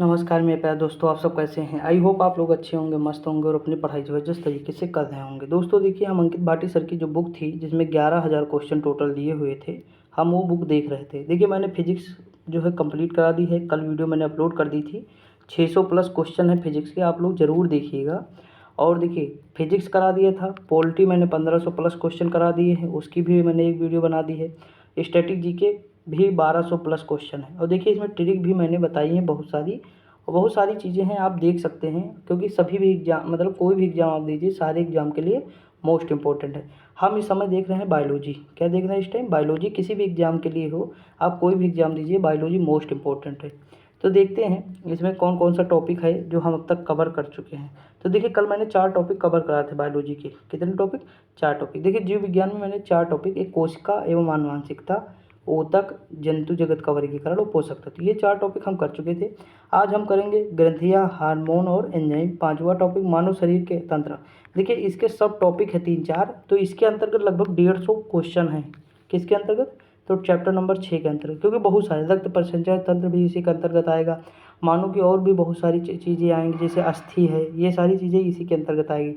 नमस्कार मेरे प्यारे दोस्तों, आप सब कैसे हैं। आई होप आप लोग अच्छे होंगे, मस्त होंगे और अपनी पढ़ाई ज़बरदस्त तरीके से कर रहे होंगे। दोस्तों देखिए, हम अंकित भाटी सर की जो बुक थी जिसमें 11,000 क्वेश्चन टोटल दिए हुए थे, हम वो बुक देख रहे थे। देखिए मैंने फिजिक्स जो है कंप्लीट करा दी है, कल वीडियो मैंने अपलोड कर दी थी। 600 प्लस क्वेश्चन है फिजिक्स के, आप लोग ज़रूर देखिएगा। और देखिए फिजिक्स करा दिया था, पोल्ट्री मैंने 1500 प्लस क्वेश्चन करा दिए हैं, उसकी भी मैंने एक वीडियो बना दी है। स्टैटिक जीके भी 1200 प्लस क्वेश्चन है। और देखिए इसमें ट्रिक भी मैंने बताई है बहुत सारी, और बहुत सारी चीज़ें हैं आप देख सकते हैं, क्योंकि सभी भी एग्जाम मतलब कोई भी एग्ज़ाम आप दीजिए, सारे एग्ज़ाम के लिए मोस्ट इंपॉर्टेंट है। हम इस समय देख रहे हैं बायोलॉजी। क्या देख रहे हैं इस टाइम? बायोलॉजी। किसी भी एग्ज़ाम के लिए हो, आप कोई भी एग्ज़ाम दीजिए, बायोलॉजी मोस्ट इंपॉर्टेंट है। तो देखते हैं इसमें कौन कौन सा टॉपिक है जो हम अब तक कवर कर चुके हैं। तो देखिए कल मैंने 4 टॉपिक कवर कराए थे बायोलॉजी के। कितने टॉपिक? 4 टॉपिक। देखिए जीव विज्ञान में मैंने 4 टॉपिक, एक कोशिका एवं आनुवंशिकता, ऊतक, जंतु जगत का वर्गीकरण और पोषक तत्व, ये 4 टॉपिक हम कर चुके थे। आज हम करेंगे ग्रंथियाँ, हार्मोन और एंजाइम। 5वां टॉपिक मानव शरीर के तंत्र। देखिए इसके सब टॉपिक है 3-4, तो इसके अंतर्गत लगभग 150 क्वेश्चन हैं। किसके अंतर्गत? तो चैप्टर नंबर 6 के अंतर्गत, क्योंकि बहुत सारे रक्त परिसंचरण तंत्र भी इसी के अंतर्गत आएगा। मानव की और भी बहुत सारी चीज़ें आएंगी, जैसे अस्थि है, ये सारी चीज़ें इसी के अंतर्गत आएगी।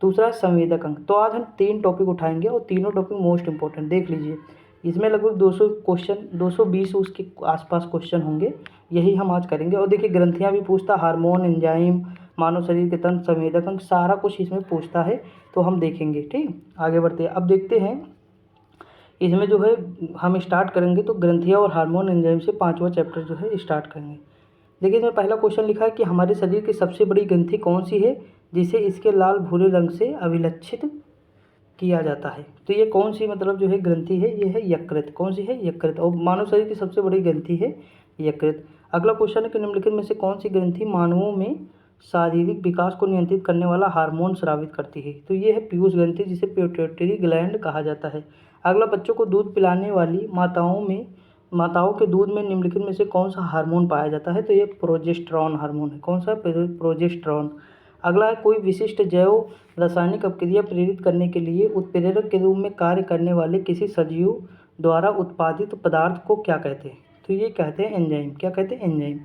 दूसरा है संवेदक अंग। तो आज हम 3 टॉपिक उठाएंगे और तीनों टॉपिक मोस्ट इंपॉर्टेंट। देख लीजिए इसमें लगभग 200 क्वेश्चन, 220 उसके आसपास क्वेश्चन होंगे, यही हम आज करेंगे। और देखिए ग्रंथियाँ भी पूछता, हार्मोन, एंजाइम, मानव शरीर के तंत्र, संवेदक अंग, सारा कुछ इसमें पूछता है, तो हम देखेंगे। ठीक, आगे बढ़ते हैं। अब देखते हैं इसमें जो है हम स्टार्ट करेंगे, तो ग्रंथियाँ और हार्मोन एंजाइम से 5वां चैप्टर जो है स्टार्ट करेंगे। देखिए इसमें पहला क्वेश्चन लिखा है कि हमारे शरीर की सबसे बड़ी ग्रंथि कौन सी है जिसे इसके लाल भूरे रंग से अभिलक्षित किया जाता है। तो ये कौन सी मतलब जो है ग्रंथि है, ये है यकृत। कौन सी है? यकृत। और मानव शरीर की सबसे बड़ी ग्रंथि है यकृत। अगला क्वेश्चन है कि निम्नलिखित में से कौन सी ग्रंथि मानवों में शारीरिक विकास को नियंत्रित करने वाला हार्मोन स्रावित करती है? तो ये है पीयूष ग्रंथि, जिसे पिट्यूटरी ग्लैंड कहा जाता है। अगला, बच्चों को दूध पिलाने वाली माताओं के दूध में निम्नलिखित में से कौन सा हार्मोन पाया जाता है? तो ये प्रोजेस्टेरॉन हार्मोन है। कौन सा? प्रोजेस्टेरॉन। अगला है, कोई विशिष्ट जैव रासायनिक अपक्रिया प्रेरित करने के लिए उत्प्रेरक के रूप में कार्य करने वाले किसी सजीव द्वारा उत्पादित पदार्थ को क्या कहते हैं? तो ये कहते हैं एंजाइम। क्या कहते हैं? एंजाइम।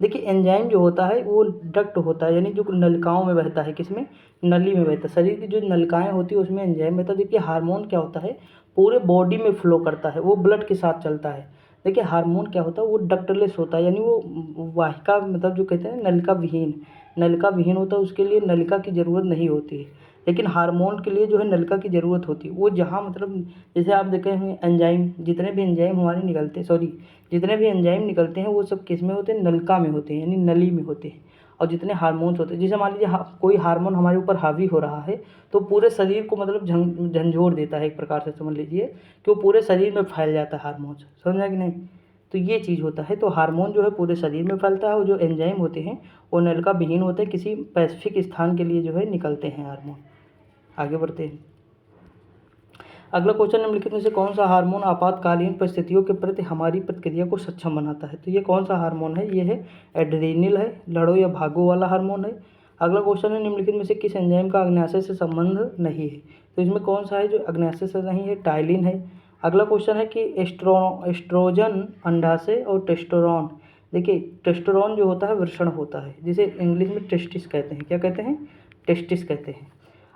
देखिए एंजाइम जो होता है वो डक्ट होता है, यानी जो नलिकाओं में बहता है। किसमें? नली में बहता है। शरीर की जो नलिकाएं होती है उसमें एंजाइम बहता है। देखिए हार्मोन क्या होता है, पूरे बॉडी में फ्लो करता है, वो ब्लड के साथ चलता है। देखिए हार्मोन क्या होता है, वो डक्टलेस होता है, यानी वो वाहिका मतलब जो कहते हैं नलिका विहीन होता है, उसके लिए नलिका की ज़रूरत नहीं होती है। लेकिन हार्मोन के लिए जो है नलिका की ज़रूरत होती है। वो जहाँ मतलब जैसे आप देखे हैं एंजाइम, जितने भी एंजाइम हमारे निकलते हैं, जितने भी एंजाइम निकलते हैं वो सब किस में होते हैं? नलिका में होते हैं, यानी नली में होते हैं। और जितने हार्मोन्स होते हैं, जैसे मान लीजिए कोई हार्मोन हमारे ऊपर हावी हो रहा है, तो पूरे शरीर को मतलब झंझोर देता है, एक प्रकार से समझ लीजिए कि वो पूरे शरीर में फैल जाता है हार्मोन। समझा कि नहीं? तो ये चीज़ होता है। तो हार्मोन जो है पूरे शरीर में फैलता है, और जो एंजाइम होते हैं वो नलिका विहीन होते हैं, किसी स्पेसिफिक स्थान के लिए जो है निकलते हैं हार्मोन। आगे बढ़ते हैं। अगला क्वेश्चन, निम्नलिखित में से कौन सा हार्मोन आपातकालीन परिस्थितियों के प्रति हमारी प्रतिक्रिया को सक्षम बनाता है? तो ये कौन सा हार्मोन है? ये है एड्रेनल है, लड़ो या भागो वाला हार्मोन है। अगला क्वेश्चन है, निम्नलिखित में से किस एंजाइम का अग्न्याशय से संबंध नहीं है? तो इसमें कौन सा है जो अग्न्याशय से नहीं है? टाइलिन है। अगला क्वेश्चन है कि एस्ट्रोजन अंडाशय और टेस्टोस्टेरोन। देखिए टेस्टोस्टेरोन जो होता है वृषण होता है, जिसे इंग्लिश में टेस्टिस कहते हैं। क्या कहते हैं? टेस्टिस कहते हैं।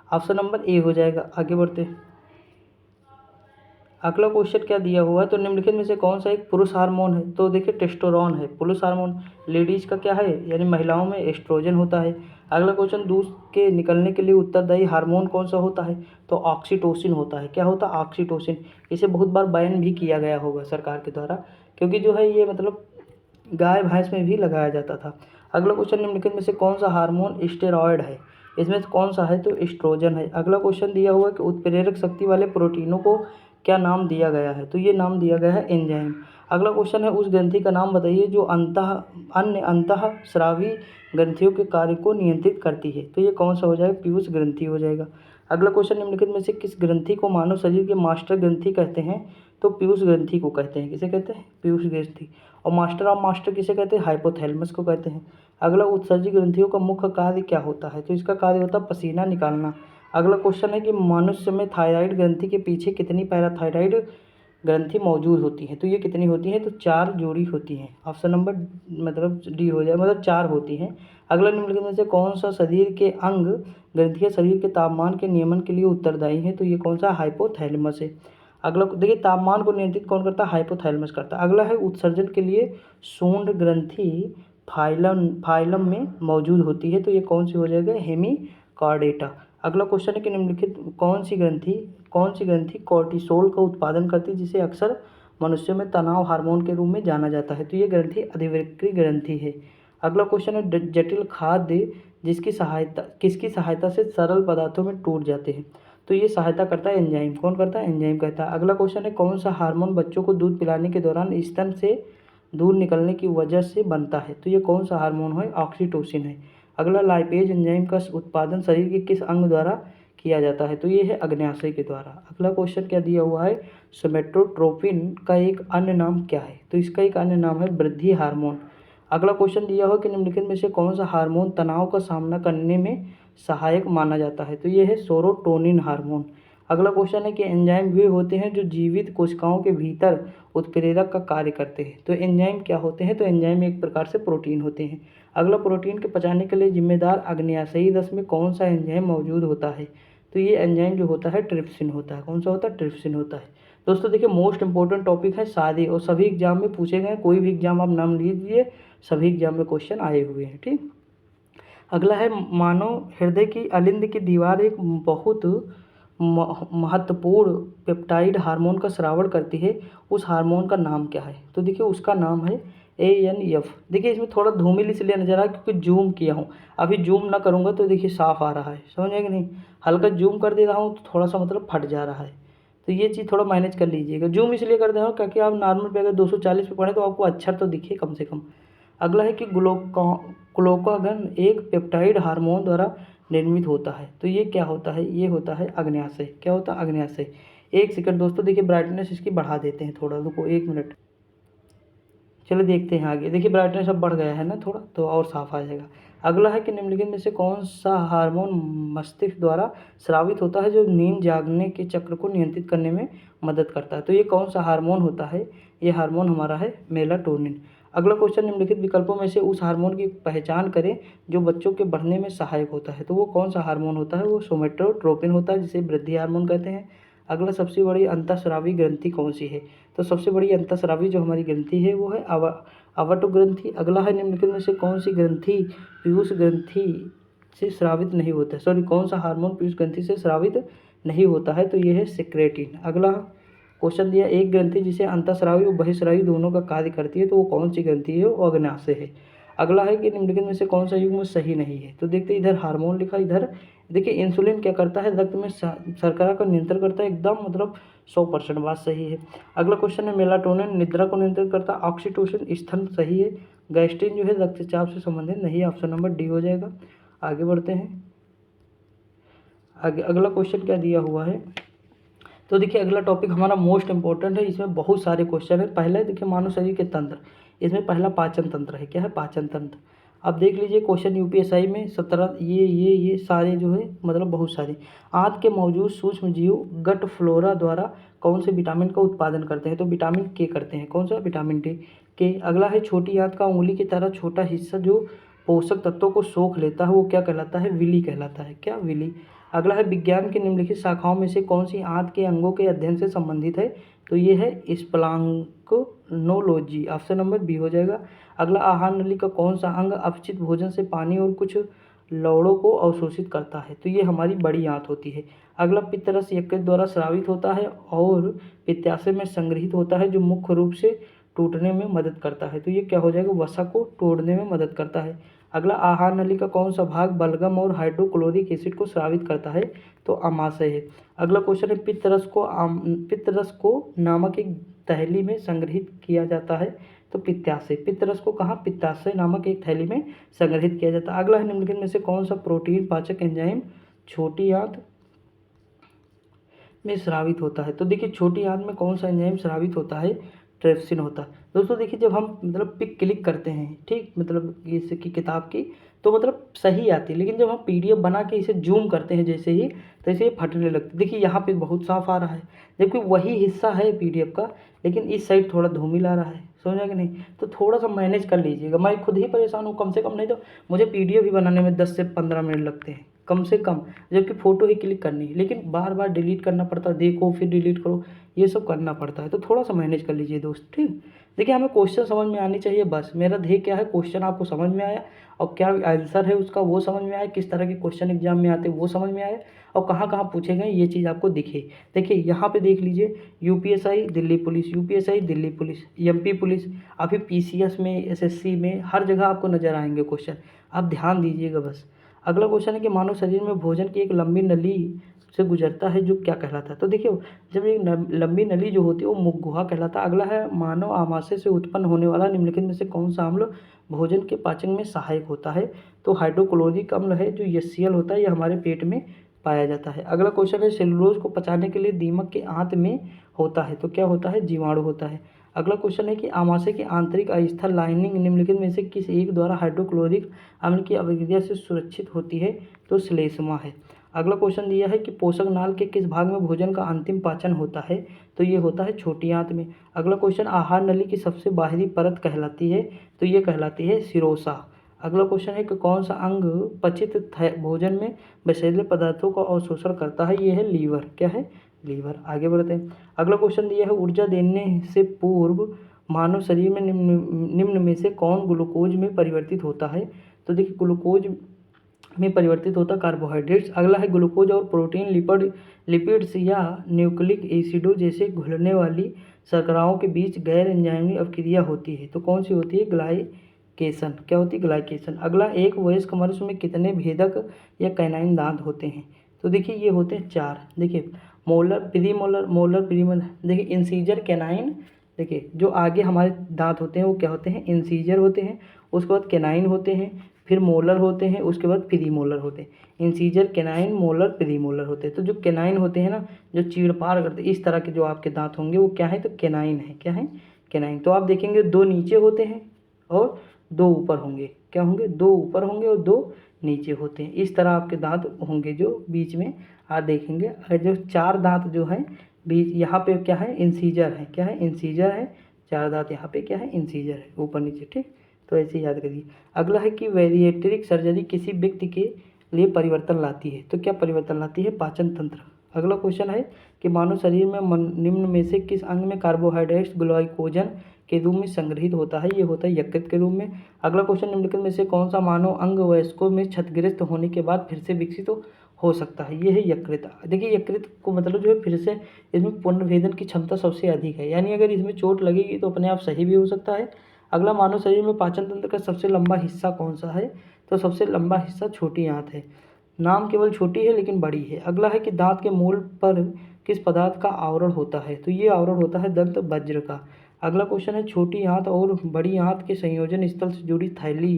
ऑप्शन नंबर ए हो जाएगा। आगे बढ़ते हैं। अगला क्वेश्चन क्या दिया हुआ है, तो निम्नलिखित में से कौन सा एक पुरुष हार्मोन है? तो देखिए टेस्टोस्टेरोन है पुरुष हार्मोन। लेडीज का क्या है, यानी महिलाओं में एस्ट्रोजन होता है। अगला क्वेश्चन, दूध के निकलने के लिए उत्तरदायी हार्मोन कौन सा होता है? तो ऑक्सीटोसिन होता है। क्या होता है? ऑक्सीटोसिन। इसे बहुत बार बैन भी किया गया होगा सरकार के द्वारा, क्योंकि जो है ये मतलब गाय भैंस में भी लगाया जाता था। अगला क्वेश्चन, निम्नलिखित में से कौन सा हार्मोन स्टेरॉयड है? इसमें कौन सा है? तो एस्ट्रोजन है। अगला क्वेश्चन दिया हुआ है कि उत्प्रेरक शक्ति वाले प्रोटीनों को क्या नाम दिया गया है? तो ये नाम दिया गया है एंजाइम। अगला क्वेश्चन है, उस ग्रंथि का नाम बताइए जो अन्य अंतःस्रावी ग्रंथियों के कार्य को नियंत्रित करती है। तो ये कौन सा हो जाएगा? पीयूष ग्रंथि हो जाएगा। अगला क्वेश्चन, निम्नलिखित में से किस ग्रंथि को मानव शरीर के मास्टर ग्रंथि कहते हैं? तो पीयूष ग्रंथि को कहते हैं। किसे कहते हैं? पीयूष ग्रंथि। और मास्टर ऑफ मास्टर किसे कहते हैं? हाइपोथैलेमस को कहते हैं। अगला, उत्सर्जी ग्रंथियों का मुख्य कार्य क्या होता है? तो इसका कार्य होता है पसीना निकालना। अगला क्वेश्चन है कि मनुष्य में थायराइड ग्रंथि के पीछे कितनी पैराथायराइड ग्रंथि मौजूद होती हैं। तो ये कितनी होती हैं? तो 4 जोड़ी होती हैं। ऑप्शन नंबर मतलब डी हो जाए, मतलब 4 होती हैं। अगला निम्नलिखित में से कौन सा शरीर के अंग ग्रंथियाँ शरीर के तापमान के नियमन के लिए उत्तरदायी है? तो ये कौन सा? हाइपोथैलेमस है। अगला देखिए, तापमान को नियंत्रित कौन करता है? हाइपोथैलेमस करता है। अगला है उत्सर्जन के लिए सूंड ग्रंथि फाइलम में मौजूद होती है। तो ये कौन सी हो जाएगा? हेमिकॉर्डेटा। अगला क्वेश्चन है कि निम्नलिखित कौन सी ग्रंथि कोर्टिसोल का उत्पादन करती है, जिसे अक्सर मनुष्यों में तनाव हार्मोन के रूप में जाना जाता है? तो ये ग्रंथि अधिवृक्की ग्रंथि है। अगला क्वेश्चन है जटिल खाद्य किसकी सहायता से सरल पदार्थों में टूट जाते हैं? तो ये सहायता करता है एंजाइम। कौन करता है? एंजाइम करता है। अगला क्वेश्चन है कौन सा हार्मोन बच्चों को दूध पिलाने के दौरान स्तन से दूध निकलने की वजह से बनता है? तो ये कौन सा हार्मोन है? ऑक्सीटोसिन है। अगला, लाइपेज एंजाइम का उत्पादन शरीर के किस अंग द्वारा किया जाता है? तो ये है अग्न्याशय के द्वारा। अगला क्वेश्चन क्या दिया हुआ है? सोमेटोट्रोपिन का एक अन्य नाम क्या है? तो इसका एक अन्य नाम है वृद्धि हार्मोन। अगला क्वेश्चन दिया हुआ कि निम्नलिखित में से कौन सा हार्मोन तनाव का सामना करने में सहायक माना जाता है? तो ये है सेरोटोनिन हार्मोन। अगला क्वेश्चन है कि एंजाइम वे होते हैं जो जीवित कोशिकाओं के भीतर उत्प्रेरक का कार्य करते हैं। तो एंजाइम क्या होते हैं? तो एंजाइम एक प्रकार से प्रोटीन होते हैं। अगला, प्रोटीन के पचाने के लिए जिम्मेदार अग्न्याशयी रस में कौन सा एंजाइम मौजूद होता है? तो ये एंजाइम जो होता है ट्रिप्सिन होता है। कौन सा होता है? ट्रिप्सिन होता है। दोस्तों देखिए, मोस्ट इंपॉर्टेंट टॉपिक है शादी, और सभी एग्जाम में पूछे गए। कोई भी एग्जाम आप नाम लीजिए, सभी एग्जाम में क्वेश्चन आए हुए हैं। ठीक। अगला है मानव हृदय की अलिंद की दीवार एक बहुत महत्वपूर्ण पेप्टाइड हार्मोन का स्रावण करती है। उस हार्मोन का नाम क्या है? तो देखिए, उसका नाम है ANF। देखिए, इसमें थोड़ा धूमिल इसलिए नजर आ रहा है क्योंकि जूम किया हूँ। अभी जूम ना करूँगा तो देखिए साफ आ रहा है, समझ आए कि नहीं? हल्का जूम कर दे रहा हूँ तो थोड़ा सा मतलब फट जा रहा है। तो ये चीज़ थोड़ा मैनेज कर लीजिएगा। जूम इसलिए कर दे रहा हूँ क्योंकि आप नॉर्मल पे अगर 240 पे पढ़ें तो आपको अक्षर तो दिखे कम से कम। अगला है कि ग्लूकागन एक पेप्टाइड हार्मोन द्वारा निर्मित होता है। तो ये क्या होता है? ये होता है अग्न्याशय। क्या होता है? अग्न्याशय। एक सेकंड दोस्तों, देखिए ब्राइटनेस इसकी बढ़ा देते हैं थोड़ा, रुको 1 मिनट। चलो देखते हैं आगे। देखिए ब्राइटनेस अब बढ़ गया है ना थोड़ा, तो और साफ आ जाएगा। अगला है कि निम्नलिखित में से कौन सा हार्मोन मस्तिष्क द्वारा स्रावित होता है जो नींद जागने के चक्र को नियंत्रित करने में मदद करता है? तो ये कौन सा हार्मोन होता है? ये हार्मोन हमारा है मेलाटोनिन। अगला क्वेश्चन, निम्नलिखित विकल्पों में से उस हार्मोन की पहचान करें जो बच्चों के बढ़ने में सहायक होता है। तो वो कौन सा हार्मोन होता है? वो सोमेटोट्रोपिन होता है, जिसे वृद्धि हार्मोन कहते हैं। अगला, सबसे बड़ी अंतःस्रावी ग्रंथि कौन सी है? तो सबसे बड़ी अंतःस्रावी जो हमारी ग्रंथि है वो है अवटो ग्रंथि। अगला है, निम्नलिखित में से कौन सी ग्रंथि पीयूष ग्रंथि से स्रावित नहीं होता है? सॉरी, कौन सा हार्मोन पीयूष ग्रंथि से स्रावित नहीं होता है? तो ये है सिक्रेटिन। अगला क्वेश्चन दिया, एक ग्रंथि जिसे अंतःस्रावी और बहिःस्रावी दोनों का कार्य करती है, तो वो कौन सी ग्रंथि है? वो अग्न्याशय है। अगला है कि निम्नलिखित में से कौन सा युग्म सही नहीं है? तो देखते इधर हार्मोन लिखा, इधर देखिए इंसुलिन क्या करता है? रक्त में शर्करा का नियंत्रण करता है। एकदम मतलब 100% बात सही है। अगला क्वेश्चन है, मेलाटोनिन निद्रा को नियंत्रित करता है। ऑक्सीटोसिन स्तन, सही है। गैस्ट्रिन जो है रक्तचाप से संबंधित नहीं है। ऑप्शन नंबर डी हो जाएगा। आगे बढ़ते हैं। आगे अगला क्वेश्चन क्या दिया हुआ है? तो देखिए, अगला टॉपिक हमारा मोस्ट इंपॉर्टेंट है। इसमें बहुत सारे क्वेश्चन है। पहले देखिए मानव शरीर के तंत्र, इसमें पहला पाचन तंत्र है। क्या है? पाचन तंत्र। अब देख लीजिए क्वेश्चन यूपीएसआई में 17 ये सारे जो है मतलब बहुत सारे। आंत के मौजूद सूक्ष्म जीव गट फ्लोरा द्वारा कौन से विटामिन का उत्पादन करते हैं? तो विटामिन के करते हैं। कौन सा? विटामिन डी के। अगला है, छोटी आंत का उंगली की तरह छोटा हिस्सा जो पोषक तत्वों को सोख लेता है वो क्या कहलाता है? विली कहलाता है। क्या? विली। अगला है, विज्ञान की निम्नलिखित शाखाओं में से कौन सी आंत के अंगों के अध्ययन से संबंधित है? तो ये है स्प्लांक्नोलॉजी। ऑप्शन नंबर बी हो जाएगा। अगला, आहार नली का कौन सा अंग अपचित भोजन से पानी और कुछ लवणों को अवशोषित करता है? तो ये हमारी बड़ी आंत होती है। अगला, पित्तरस यकृत द्वारा स्रावित होता है और पित्ताशय में संग्रहित होता है जो मुख्य रूप से टूटने में मदद करता है। तो ये क्या हो जाएगा? वसा को तोड़ने में मदद करता है। अगला, आहार नली का कौन सा भाग बलगम और हाइड्रोक्लोरिक एसिड को स्रावित करता है? तो आमाशय है। अगला क्वेश्चन है, पित्तरस को नामक एक थैली में संग्रहित किया जाता है। तो पित्ताशय। पित्तरस को कहाँ? पित्ताशय नामक एक थैली में संग्रहित किया जाता है। अगला है, निम्नलिखित में से कौन सा प्रोटीन पाचक एंजाइम छोटी आंत में स्रावित होता है? तो देखिए, छोटी आंत में कौन सा एंजाइम स्रावित होता है? ट्रिप्सिन होता है। दोस्तों देखिए, जब हम मतलब पिक क्लिक करते हैं, ठीक, मतलब इसकी किताब की, तो मतलब सही आती है, लेकिन जब हम पीडीएफ बना के इसे जूम करते हैं जैसे ही, तो इसे फटने लगती है। देखिए यहाँ पे बहुत साफ आ रहा है, जबकि वही हिस्सा है पीडीएफ का, लेकिन इस साइड थोड़ा धूमिल आ रहा है, समझा कि नहीं। तो थोड़ा सा मैनेज कर लीजिएगा, मैं खुद ही परेशान हूँ, कम से कम नहीं तो मुझे पीडीएफ ही बनाने में 10 से 15 मिनट लगते हैं कम से कम, जबकि फ़ोटो ही क्लिक करनी है, लेकिन बार बार डिलीट करना पड़ता है, देखो फिर डिलीट करो, ये सब करना पड़ता है। तो थोड़ा सा मैनेज कर लीजिए दोस्त, ठीक। देखिए हमें क्वेश्चन समझ में आनी चाहिए, बस मेरा ध्येय क्या है, क्वेश्चन आपको समझ में आया और क्या आंसर है उसका वो समझ में आया, किस तरह के क्वेश्चन एग्जाम में आते हैं वो समझ में आया, और कहाँ कहाँ पूछे गए ये चीज़ आपको दिखे। देखिए यहाँ पे देख लीजिए, UPSI Delhi police, UPSI Delhi police, MP police, अभी पीसीएस में, एसएससी में, हर जगह आपको नजर आएंगे क्वेश्चन, आप ध्यान दीजिएगा बस। अगला क्वेश्चन है कि मानव शरीर में भोजन की एक लंबी नली से गुजरता है जो क्या कहलाता है। तो देखिए, जब एक लंबी नली जो होती है वो मुख गुहा कहलाता है। अगला है मानव आमाशय से उत्पन्न होने वाला निम्नलिखित में से कौन सा अम्ल भोजन के पाचन में सहायक होता है। तो हाइड्रोक्लोरिक अम्ल है जो HCl होता है, ये हमारे पेट में पाया जाता है। अगला क्वेश्चन है सेलुलोज को पचाने के लिए दीमक के आंत में होता है, तो क्या होता है, जीवाणु होता है। अगला क्वेश्चन है कि आमाशय की आंतरिक अस्थल लाइनिंग निम्नलिखित में से किस एक द्वारा हाइड्रोक्लोरिक अम्ल की अभिक्रिया से सुरक्षित होती है। तो श्लेष्मा है। अगला क्वेश्चन दिया है कि पोषक नाल के किस भाग में भोजन का अंतिम पाचन होता है। तो ये होता है छोटी आंत में। अगला क्वेश्चन आहार नली की सबसे बाहरी परत कहलाती है। तो ये कहलाती है सिरोसा। अगला क्वेश्चन है कि कौन सा अंग पचित भोजन में विषैले पदार्थों का अवशोषण करता है। ये है लीवर। क्या है, लीवर। आगे बढ़ते हैं। अगला क्वेश्चन दिया है ऊर्जा देने से पूर्व मानव शरीर में निम्न में से कौन ग्लूकोज में परिवर्तित होता है। तो देखिए ग्लूकोज में परिवर्तित होता कार्बोहाइड्रेट्स। अगला है ग्लूकोज और प्रोटीन लिपिड्स या न्यूक्लिक एसिडों जैसे घुलने वाली शर्कराओं के बीच गैर एंजाइमी अभिक्रिया होती है। तो कौन सी होती है, ग्लाइकेशन। क्या होती है, ग्लाइकेशन। अगला, एक वयस्क मनुष्य में कितने भेदक या कैनाइन दांत होते हैं। तो देखिए ये होते हैं 4। देखिए मोलर, प्रीमोलर, मोलर, प्रीमोलर। देखिए इंसीजर, कैनाइन। देखिए जो आगे हमारे दांत होते हैं वो क्या होते हैं, इंसीजर होते हैं, उसके बाद कैनाइन होते हैं, फिर मोलर होते हैं, उसके बाद प्रीमोलर होते हैं। इंसीजर, कैनाइन, मोलर, प्रीमोलर होते हैं। तो जो कैनाइन होते हैं ना, जो चीरफाड़ करते हैं, इस तरह के जो आपके दांत होंगे वो क्या है, तो कैनाइन है। क्या है, कैनाइन। तो आप देखेंगे 2 नीचे होते हैं और 2 ऊपर होंगे। क्या होंगे, 2 ऊपर होंगे और 2 नीचे होते हैं। इस तरह आपके दांत होंगे जो बीच में आप देखेंगे। और जो 4 दांत जो हैं बीच, यहाँ पे क्या है, इंसीजर है। क्या है, इंसीजर है। 4 दांत यहाँ पे क्या है, इंसीजर है, ऊपर नीचे, ठीक। तो ऐसे याद करिए। अगला है कि वेरिएट्रिक सर्जरी किसी व्यक्ति के लिए परिवर्तन लाती है। तो क्या परिवर्तन लाती है, पाचन तंत्र। अगला क्वेश्चन है कि मानव शरीर में निम्न में से किस अंग में कार्बोहाइड्रेट्स ग्लाइकोजन के रूप में संग्रहित होता है। ये होता है यकृत के रूप में। अगला क्वेश्चन, निम्नलिखित में से कौन सा मानव अंग वयस्कों में क्षतिग्रस्त होने के बाद फिर से विकसित हो सकता है। ये है यकृत। देखिए यकृत को मतलब जो है फिर से इसमें पुनर्भेदन की क्षमता सबसे अधिक है, यानी अगर इसमें चोट लगेगी तो अपने आप सही भी हो सकता है। अगला, मानव शरीर में पाचन तंत्र का सबसे लंबा हिस्सा कौन सा है। तो सबसे लंबा हिस्सा छोटी आंत है। नाम केवल छोटी है लेकिन बड़ी है। अगला है कि दांत के मूल पर किस पदार्थ का आवरण होता है। तो ये आवरण होता है दंत वज्र का। अगला क्वेश्चन है छोटी आंत और बड़ी आंत के संयोजन स्थल से जुड़ी थैली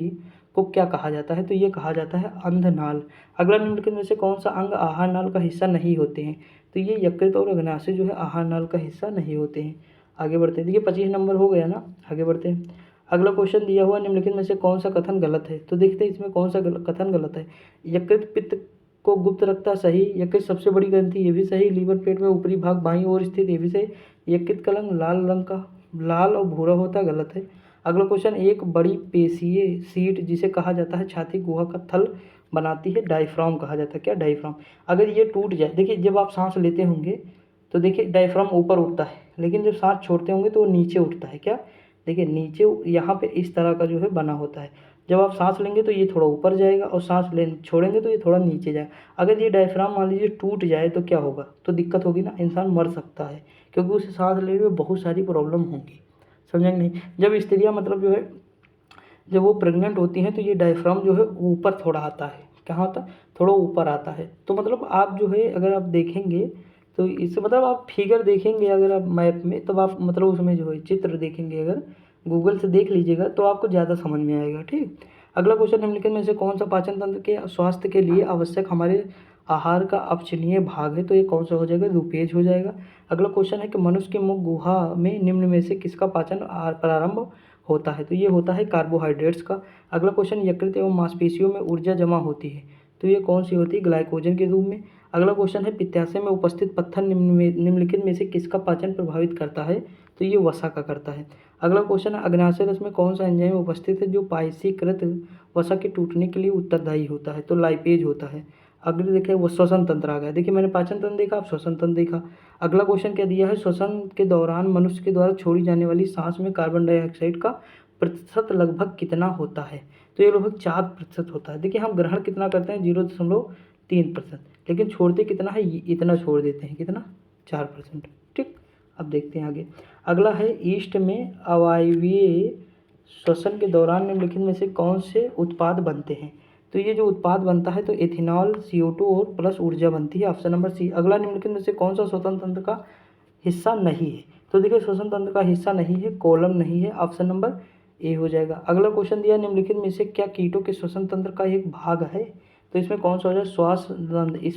को क्या कहा जाता है। तो ये कहा जाता है अंधनाल। अगला, निम्नलिखित में से कौन सा अंग आहार नाल का हिस्सा नहीं होते हैं। तो ये यकृत और अग्नाशय जो है आहार नाल का हिस्सा नहीं होते हैं। आगे बढ़ते हैं। देखिए 25 नंबर हो गया ना, आगे बढ़ते हैं। अगला क्वेश्चन दिया हुआ निम्नलिखित में से कौन सा कथन गलत है। तो देखते हैं इसमें कौन सा कथन गलत है। यकृत पित्त को गुप्त रखता, सही। यकृत सबसे बड़ी ग्रंथि, ये भी सही। लीवर पेट में ऊपरी भाग बाईं ओर स्थित, ये भी सही। यकृत का रंग लाल रंग का, लाल और भूरा होता, गलत है। अगला क्वेश्चन, एक बड़ी पेशीय सीट जिसे कहा जाता है छाती गुहा का थल बनाती है, डायफ्राम कहा जाता है। क्या, डायफ्राम। अगर ये टूट जाए, देखिए जब आप सांस लेते होंगे तो देखिए डायफ्राम ऊपर उठता है, लेकिन जब सांस छोड़ते होंगे तो वो नीचे उठता है। क्या, देखिए नीचे यहाँ पे इस तरह का जो है बना होता है। जब आप सांस लेंगे तो ये थोड़ा ऊपर जाएगा और सांस ले छोड़ेंगे तो ये थोड़ा नीचे जाएगा। अगर ये डायफ्राम मान लीजिए टूट जाए तो क्या होगा, तो दिक्कत होगी ना, इंसान मर सकता है, क्योंकि उसे सांस लेने में बहुत सारी प्रॉब्लम होंगी। समझेंगे नहीं। जब स्त्रियाँ मतलब जो है जब वो प्रेग्नेंट होती हैं तो ये डायफ्राम जो है ऊपर थोड़ा आता है। कहाँ आता है, थोड़ा ऊपर आता है। तो मतलब आप जो है अगर आप देखेंगे तो इससे मतलब आप फिगर देखेंगे अगर आप मैप में, तब आप मतलब उसमें जो है चित्र देखेंगे, अगर गूगल से देख लीजिएगा तो आपको ज़्यादा समझ में आएगा, ठीक। अगला क्वेश्चन, निम्नलिखित में से कौन सा पाचन तंत्र के स्वास्थ्य के लिए आवश्यक हमारे आहार का अवांछनीय भाग है, तो ये कौन सा हो जाएगा, रूपेज हो जाएगा। अगला क्वेश्चन है कि मनुष्य के मुख गुहा में निम्न में से किसका पाचन प्रारंभ होता है, तो ये होता है कार्बोहाइड्रेट्स का। अगला क्वेश्चन, यकृत एवं मांसपेशियों में ऊर्जा जमा होती है, तो ये कौन सी होती है, ग्लाइकोजन के रूप में। अगला क्वेश्चन है, पित्ताशय में उपस्थित पत्थर निम्नलिखित में से किसका पाचन प्रभावित करता है, तो ये वसा का करता है। अगला क्वेश्चन है, अग्न्याशय रस में कौन सा एंजाइम उपस्थित है जो पायसीकृत वसा के टूटने के लिए उत्तरदायी होता है, तो लाइपेज होता है। अगले देखें, वो श्वसन तंत्र आ गया। देखिए मैंने पाचन तंत्र देखा, अब श्वसन तंत्र देखा। अगला क्वेश्चन क्या दिया है, श्वसन के दौरान मनुष्य के द्वारा छोड़ी जाने वाली सांस में कार्बन डाइऑक्साइड का प्रतिशत लगभग कितना होता है, तो ये लगभग 4% होता है। देखिए हम ग्रहण कितना करते हैं, 0.3%, लेकिन छोड़ते कितना है, इतना छोड़ देते हैं, कितना, 4%। ठीक, अब देखते हैं आगे। अगला है, ईस्ट में अवायवीय श्वसन के दौरान निम्नलिखित में से कौन से उत्पाद बनते हैं, तो ये जो उत्पाद बनता है तो एथिनॉल, CO2 और प्लस ऊर्जा बनती है, ऑप्शन नंबर सी। अगला निम्नलिखित में से कौन सा श्वसन तंत्र का हिस्सा नहीं है, तो देखिए श्वसन तंत्र का हिस्सा नहीं है, कोलम नहीं है, ऑप्शन नंबर ए हो जाएगा। अगला क्वेश्चन दिया, निम्नलिखित में से क्या कीटों के श्वसन तंत्र का एक भाग है, तो इसमें कौन सा हो जाए, श्वास रंध्र,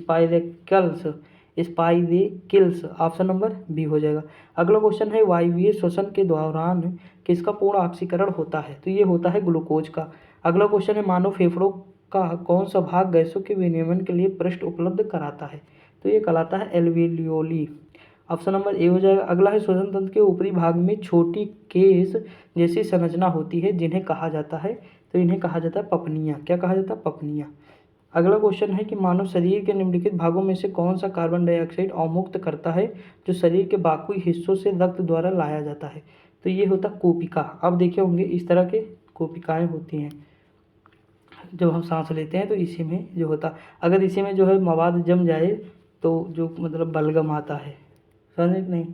स्पाइरेकिल्स, ऑप्शन नंबर बी हो जाएगा। अगला क्वेश्चन है, वायवीय श्वसन के दौरान किसका पूर्ण ऑक्सीकरण होता है, तो ये होता है ग्लूकोज का। अगला क्वेश्चन है, मानव फेफड़ों का कौन सा भाग गैसों के विनियमन के लिए पृष्ठ उपलब्ध कराता है, तो ये कहलाता है एल्वियोली, ऑप्शन नंबर ए हो जाएगा। अगला है, श्वसन तंत्र के ऊपरी भाग में छोटी केस जैसी संरचना होती है जिन्हें कहा जाता है, तो इन्हें कहा जाता है पपनियाँ, क्या कहा जाता है, पपनियाँ। अगला क्वेश्चन है कि मानव शरीर के निम्नलिखित भागों में से कौन सा कार्बन डाइऑक्साइड अवमुक्त करता है जो शरीर के बाकी हिस्सों से रक्त द्वारा लाया जाता है, तो ये होता है कोशिका। अब देखे होंगे इस तरह के कोशिकाएं होती हैं, जब हम सांस लेते हैं तो इसी में जो होता, अगर इसी में जो है मवाद जम जाए तो जो मतलब बलगम आता है, समझे कि नहीं।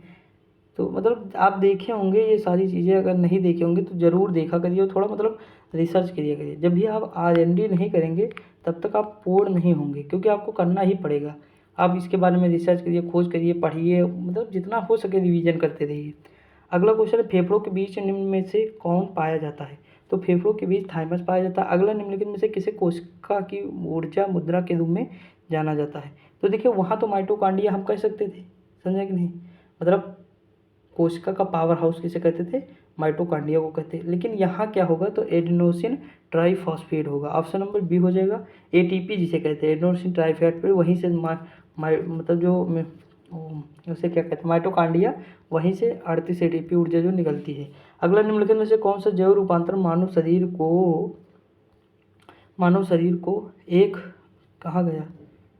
तो मतलब आप देखे होंगे ये सारी चीज़ें, अगर नहीं देखे होंगे तो ज़रूर देखा करिए और थोड़ा मतलब रिसर्च करिए करिए। जब भी आप R&D नहीं करेंगे तब तक आप पूर्ण नहीं होंगे, क्योंकि आपको करना ही पड़ेगा। आप इसके बारे में रिसर्च करिए, खोज करिए, पढ़िए, मतलब जितना हो सके रिवीजन करते रहिए। अगला क्वेश्चन है, फेफड़ों के बीच निम्न में से कौन पाया जाता है, तो फेफड़ों के बीच थाइमस पाया जाता है। अगला, निम्नलिखित में से किसे कोशिका की ऊर्जा मुद्रा के रूप में जाना जाता है, तो देखिए वहाँ तो माइटोकॉन्ड्रिया हम कह सकते थे, समझे कि नहीं, मतलब कोशिका का पावर हाउस किसे कहते थे, माइटोकॉन्ड्रिया को कहते हैं। लेकिन यहाँ क्या होगा, तो एडिनोसिन ट्राइफॉस्फेट होगा, ऑप्शन नंबर बी हो जाएगा। ATP जिसे कहते हैं एडिनोसिन ट्राइफॉस्फेट, वहीं से मतलब जो उसे क्या कहते हैं, माइटोकॉन्ड्रिया, वहीं से 38 ATP ऊर्जा जो निकलती है। अगला, निम्नलिखित में से कौन सा जैव रूपांतरण मानव शरीर को एक, कहाँ गया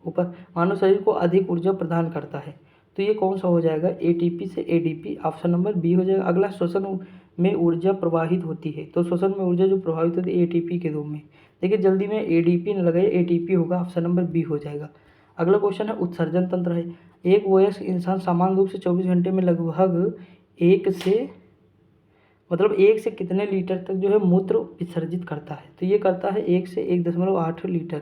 ऊपर, मानव शरीर को अधिक ऊर्जा प्रदान करता है, तो ये कौन सा हो जाएगा, ATP से ADP, ऑप्शन नंबर बी हो जाएगा। अगला, श्वसन में ऊर्जा प्रवाहित होती है, तो श्वसन में ऊर्जा जो प्रवाहित होती है ATP के रूप में। देखिए जल्दी में ADP न लगाए, ATP होगा, ऑप्शन नंबर बी हो जाएगा। अगला क्वेश्चन है, उत्सर्जन तंत्र है। एक वयस्क इंसान सामान्य रूप से 24 घंटे में लगभग 1 से कितने लीटर तक जो है मूत्र विसर्जित करता है, तो ये करता है 1 से 1.8 लीटर।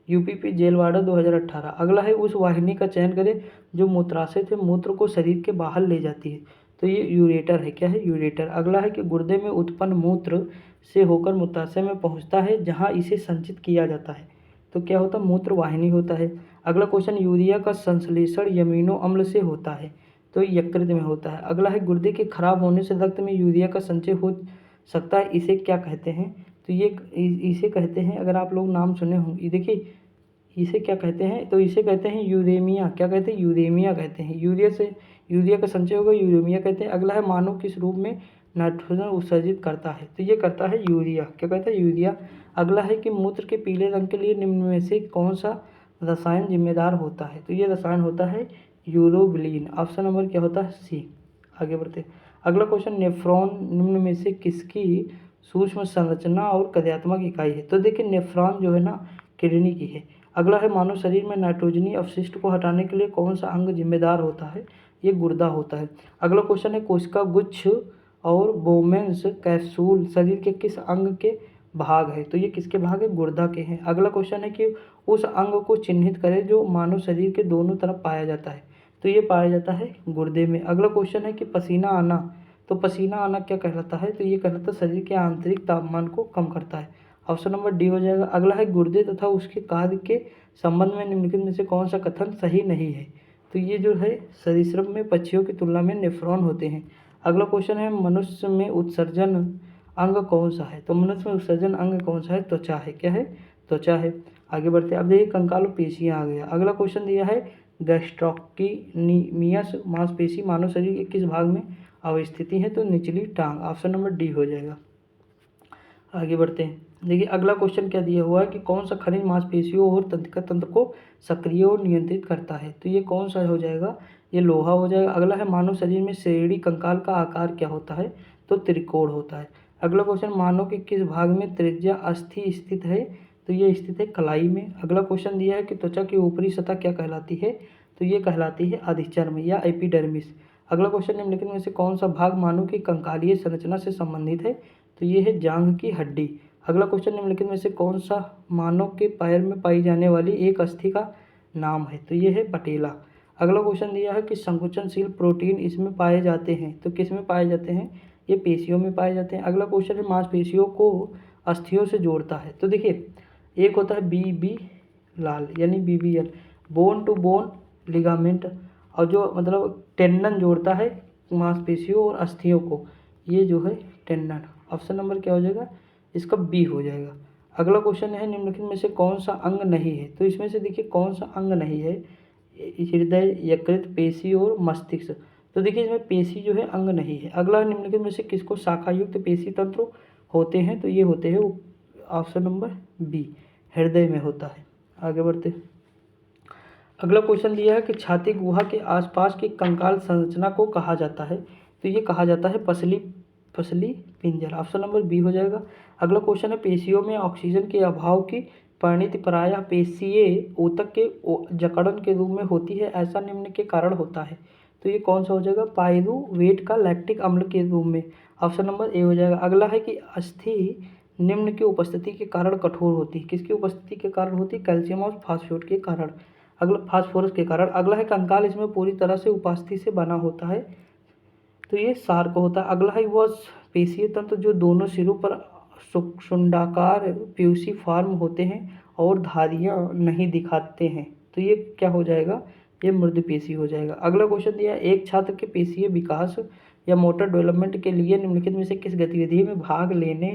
UPP जेलवाड़ा 2018। अगला है, उस वाहिनी का चयन करें जो मूत्राशय से मूत्र को शरीर के बाहर ले जाती है, तो ये यूरेटर है, क्या है, यूरेटर। अगला है कि गुर्दे में उत्पन्न मूत्र से होकर मूत्राशय में पहुंचता है जहां इसे संचित किया जाता है, तो क्या होता है, मूत्र वाहिनी होता है। अगला क्वेश्चन, यूरिया का संश्लेषण यमीनो अम्ल से होता है, तो यकृत में होता है। अगला है, गुर्दे के खराब होने से रक्त में यूरिया का संचय हो सकता है, इसे क्या कहते हैं, तो ये इसे कहते हैं, अगर आप लोग नाम सुने होंगे, देखिए इसे क्या कहते हैं, तो इसे कहते हैं यूरेमिया, क्या कहते हैं, यूरेमिया कहते हैं। यूरिया का संचय होगा, यूरेमिया कहते हैं। अगला है, मानव किस रूप में नाइट्रोजन उत्सर्जित करता है, तो ये करता है यूरिया, क्या कहता है, यूरिया। अगला है कि मूत्र के पीले रंग के लिए निम्न में से कौन सा रसायन जिम्मेदार होता है, तो ये रसायन होता है यूरोबिलिन, ऑप्शन नंबर क्या होता है, सी। आगे बढ़ते हैं। अगला क्वेश्चन, नेफ्रॉन निम्न में से किसकी सूक्ष्म संरचना और कार्यात्मक इकाई है, तो देखिए नेफ्रॉन जो है ना किडनी की है। अगला है, मानव शरीर में नाइट्रोजनी अपशिष्ट को हटाने के लिए कौन सा अंग जिम्मेदार होता है, ये गुर्दा होता है। अगला क्वेश्चन है, कोशिका गुच्छ और बोमेन्स कैप्सूल शरीर के किस अंग के भाग है, तो ये किसके भाग है, गुर्दा के हैं। अगला क्वेश्चन है कि उस अंग को चिन्हित करें जो मानव शरीर के दोनों तरफ पाया जाता है, तो ये पाया जाता है गुर्दे में। अगला क्वेश्चन है कि पसीना आना, तो पसीना आना क्या कहलाता है, तो ये कहलाता है शरीर के आंतरिक तापमान को कम करता है, ऑप्शन नंबर डी हो जाएगा। अगला है गुर्दे तथा उसके कार्य के संबंध में निम्नलिखित में से कौन सा कथन सही नहीं है। तो ये जो है सरीसृप में पक्षियों की तुलना में नेफ्रॉन होते हैं। अगला क्वेश्चन है मनुष्य में उत्सर्जन अंग कौन सा है। तो मनुष्य में उत्सर्जन अंग कौन सा है, त्वचा है। क्या है, त्वचा है। आगे बढ़ते हैं। अब देखिए कंकाल और पेशियाँ आ गया। अगला क्वेश्चन दिया है गैस्ट्रोक्कीमियस मांसपेशी मानव शरीर के किस भाग में अवस्थित है। तो निचली टांग, ऑप्शन नंबर डी हो जाएगा। आगे बढ़ते हैं। देखिए अगला क्वेश्चन क्या दिया हुआ है कि कौन सा खनिज मांसपेशियों और तंत्रिका तंत्र को सक्रिय और नियंत्रित करता है। तो ये कौन सा हो जाएगा, ये लोहा हो जाएगा। अगला है मानव शरीर में श्रेणी कंकाल का आकार क्या होता है। तो त्रिकोण होता है। अगला क्वेश्चन मानव के किस भाग में त्रिज्या अस्थि स्थित है। तो ये स्थित है कलाई में। अगला क्वेश्चन दिया है कि त्वचा की ऊपरी सतह क्या कहलाती है। तो ये कहलाती है अधिचर्म या एपिडर्मिस। अगला क्वेश्चन निम्नलिखित में से कौन सा भाग मानव की कंकालीय संरचना से संबंधित है। तो ये है जांघ की हड्डी। अगला क्वेश्चन निम्नलिखित में से कौन सा मानव के पैर में पाई जाने वाली एक अस्थि का नाम है। तो ये है पटेला। अगला क्वेश्चन दिया है कि संकुचनशील प्रोटीन इसमें पाए जाते हैं। तो किस में पाए जाते हैं, ये पेशियों में पाए जाते हैं। अगला क्वेश्चन है मांसपेशियों को अस्थियों से जोड़ता है। तो देखिए एक होता है बी लाल यानी BBL, bone to bone ligament, और जो मतलब टेंडन जोड़ता है मांसपेशियों और अस्थियों को, ये जो है टेंडन। ऑप्शन नंबर क्या हो जाएगा, इसका बी हो जाएगा। अगला क्वेश्चन है निम्नलिखित में से कौन सा अंग नहीं है। तो इसमें से देखिए कौन सा अंग नहीं है, हृदय, यकृत, पेशी और मस्तिष्क। तो देखिए इसमें पेशी जो है अंग नहीं है। अगला निम्नलिखित में से किसको शाखायुक्त पेशी तंत्र होते हैं। तो ये होते हैं ऑप्शन नंबर बी, हृदय में होता है। आगे बढ़ते हैं। अगला क्वेश्चन दिया है कि छाती गुहा के आसपास की कंकाल संरचना को कहा जाता है। तो ये कहा जाता है पसली पिंजर, ऑप्शन नंबर बी हो जाएगा। अगला क्वेश्चन है पेशियों में ऑक्सीजन के अभाव की परिणति प्रायः पेशीय ऊतक के जकड़न के रूप में होती है, ऐसा निम्न के कारण होता है। तो ये कौन सा हो जाएगा, पाइरूवेट का लैक्टिक अम्ल के रूप में, ऑप्शन नंबर ए हो जाएगा। अगला है कि अस्थि निम्न की उपस्थिति के कारण कठोर होती है। किसकी उपस्थिति के कारण होती है, कैल्शियम और फास्फोरेट के कारण। अगला फास्फोरस के कारण। अगला है कंकाल इसमें पूरी तरह से उपास्थि से बना होता है। तो ये सार्क होता है। अगला है वह पेशीय तंत्र जो दोनों सिरों पर शुंडाकार प्यूसी फॉर्म होते हैं और धारियां नहीं दिखाते हैं। तो ये क्या हो जाएगा, ये मृदु पेशी हो जाएगा। अगला क्वेश्चन दिया एक छात्र के पेशीय विकास या मोटर डेवलपमेंट के लिए निम्नलिखित में से किस गतिविधि में भाग लेने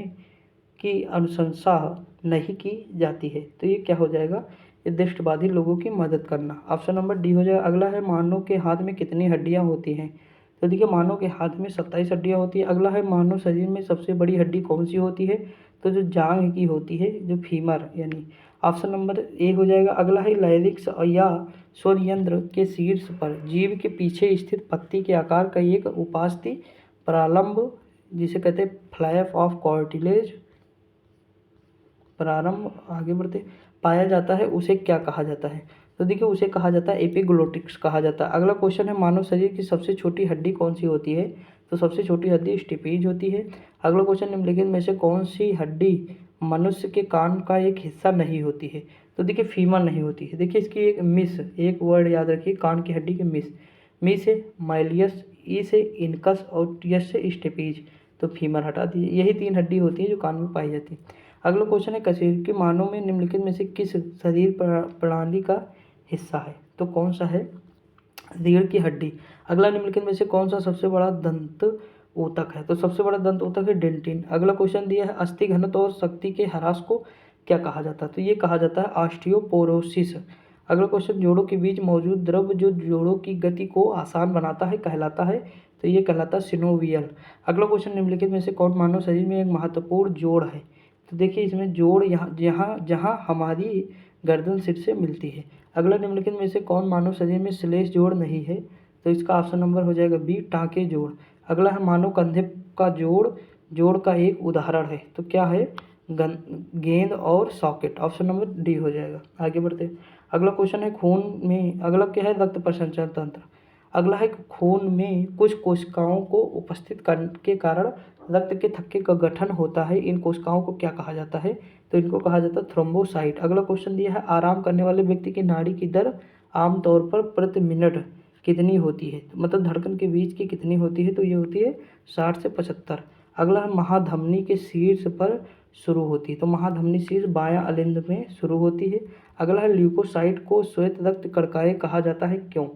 की अनुशंसा नहीं की जाती है। तो ये क्या हो जाएगा, ये दृष्टिबाधित लोगों की मदद करना, ऑप्शन नंबर डी हो जाएगा। अगला है मानव के हाथ में कितनी हड्डियां होती हैं। तो देखिए मानव के हाथ में 27 हड्डियां होती है। अगला है मानव शरीर में सबसे बड़ी हड्डी कौन सी होती है। तो जो जांघ की होती है, जो फीमर यानी, ऑप्शन नंबर ए हो जाएगा। अगला है लाइरिक्स या स्वर यंत्र के शीर्ष पर जीव के पीछे स्थित पत्ती के आकार का एक उपास्थि प्रारंभ, जिसे कहते हैं फ्लैप ऑफ कार्टिलेज, प्रारंभ आगे बढ़ते पाया जाता है, उसे क्या कहा जाता है। तो देखिए उसे कहा जाता है एपिग्लोटिक्स कहा जाता है। अगला क्वेश्चन है मानव शरीर की सबसे छोटी हड्डी कौन सी होती है। तो सबसे छोटी हड्डी स्टिपेज होती है। अगला क्वेश्चन निम्नलिखित में से कौन सी हड्डी मनुष्य के कान का एक हिस्सा नहीं होती है। तो देखिए फीमर नहीं होती है। देखिए इसकी एक मिस, एक वर्ड याद रखिए, कान की हड्डी की मिस से माइलियस, ई से इनकस और यस से स्टिपेज। तो फीमर हटा दीजिए। यही 3 हड्डी होती है जो कान में पाई जाती है। अगला क्वेश्चन है कशेरुकी के मानव में निम्नलिखित में से किस शरीर प्रणाली का हिस्सा है। तो कौन सा है, रीढ़ की हड्डी। अगला निम्नलिखित में से कौन सा सबसे बड़ा दंत ऊतक है। तो सबसे बड़ा दंत ऊतक है डेंटिन। अगला क्वेश्चन दिया है अस्थि घनत्व और शक्ति के ह्रास को क्या कहा जाता है। तो ये कहा जाता है ऑस्टियोपोरोसिस। अगला क्वेश्चन जोड़ों के बीच मौजूद द्रव जो जोड़ों की गति को आसान बनाता है कहलाता है। तो ये कहलाता है सिनोवियल। अगला क्वेश्चन निम्नलिखित में से कौन मानव शरीर में एक महत्वपूर्ण जोड़ है। तो देखिए इसमें जोड़ यहाँ जहाँ हमारी गर्दन सिर से मिलती है। अगला निम्नलिखित में से कौन मानव शरीर में श्लेष जोड़ नहीं है। तो इसका ऑप्शन नंबर हो जाएगा बी, टाँके जोड़। अगला है मानव कंधे का जोड़ का एक उदाहरण है। तो क्या है, गेंद और सॉकेट, ऑप्शन नंबर डी हो जाएगा। आगे बढ़ते हैं। अगला क्वेश्चन है खून में, अगला क्या है, रक्त प्रसंचरण तंत्र। अगला है खून में कुछ कोशिकाओं को उपस्थित करने के कारण रक्त के थक्के का गठन होता है। इन कोशिकाओं को क्या कहा जाता है। तो इनको कहा जाता है थ्रोम्बोसाइट। अगला क्वेश्चन दिया है आराम करने वाले व्यक्ति की नाड़ी की दर आमतौर पर प्रति मिनट कितनी होती है। मतलब धड़कन के बीच की कितनी होती है। तो ये होती है 60 से 75। अगला है महाधमनी के शीर्ष पर शुरू होती है, तो महाधमनी शीर्ष बायां अलिंद में शुरू होती है। अगला है ल्यूकोसाइट को श्वेत रक्त कणिकाएं कहा जाता है, क्यों?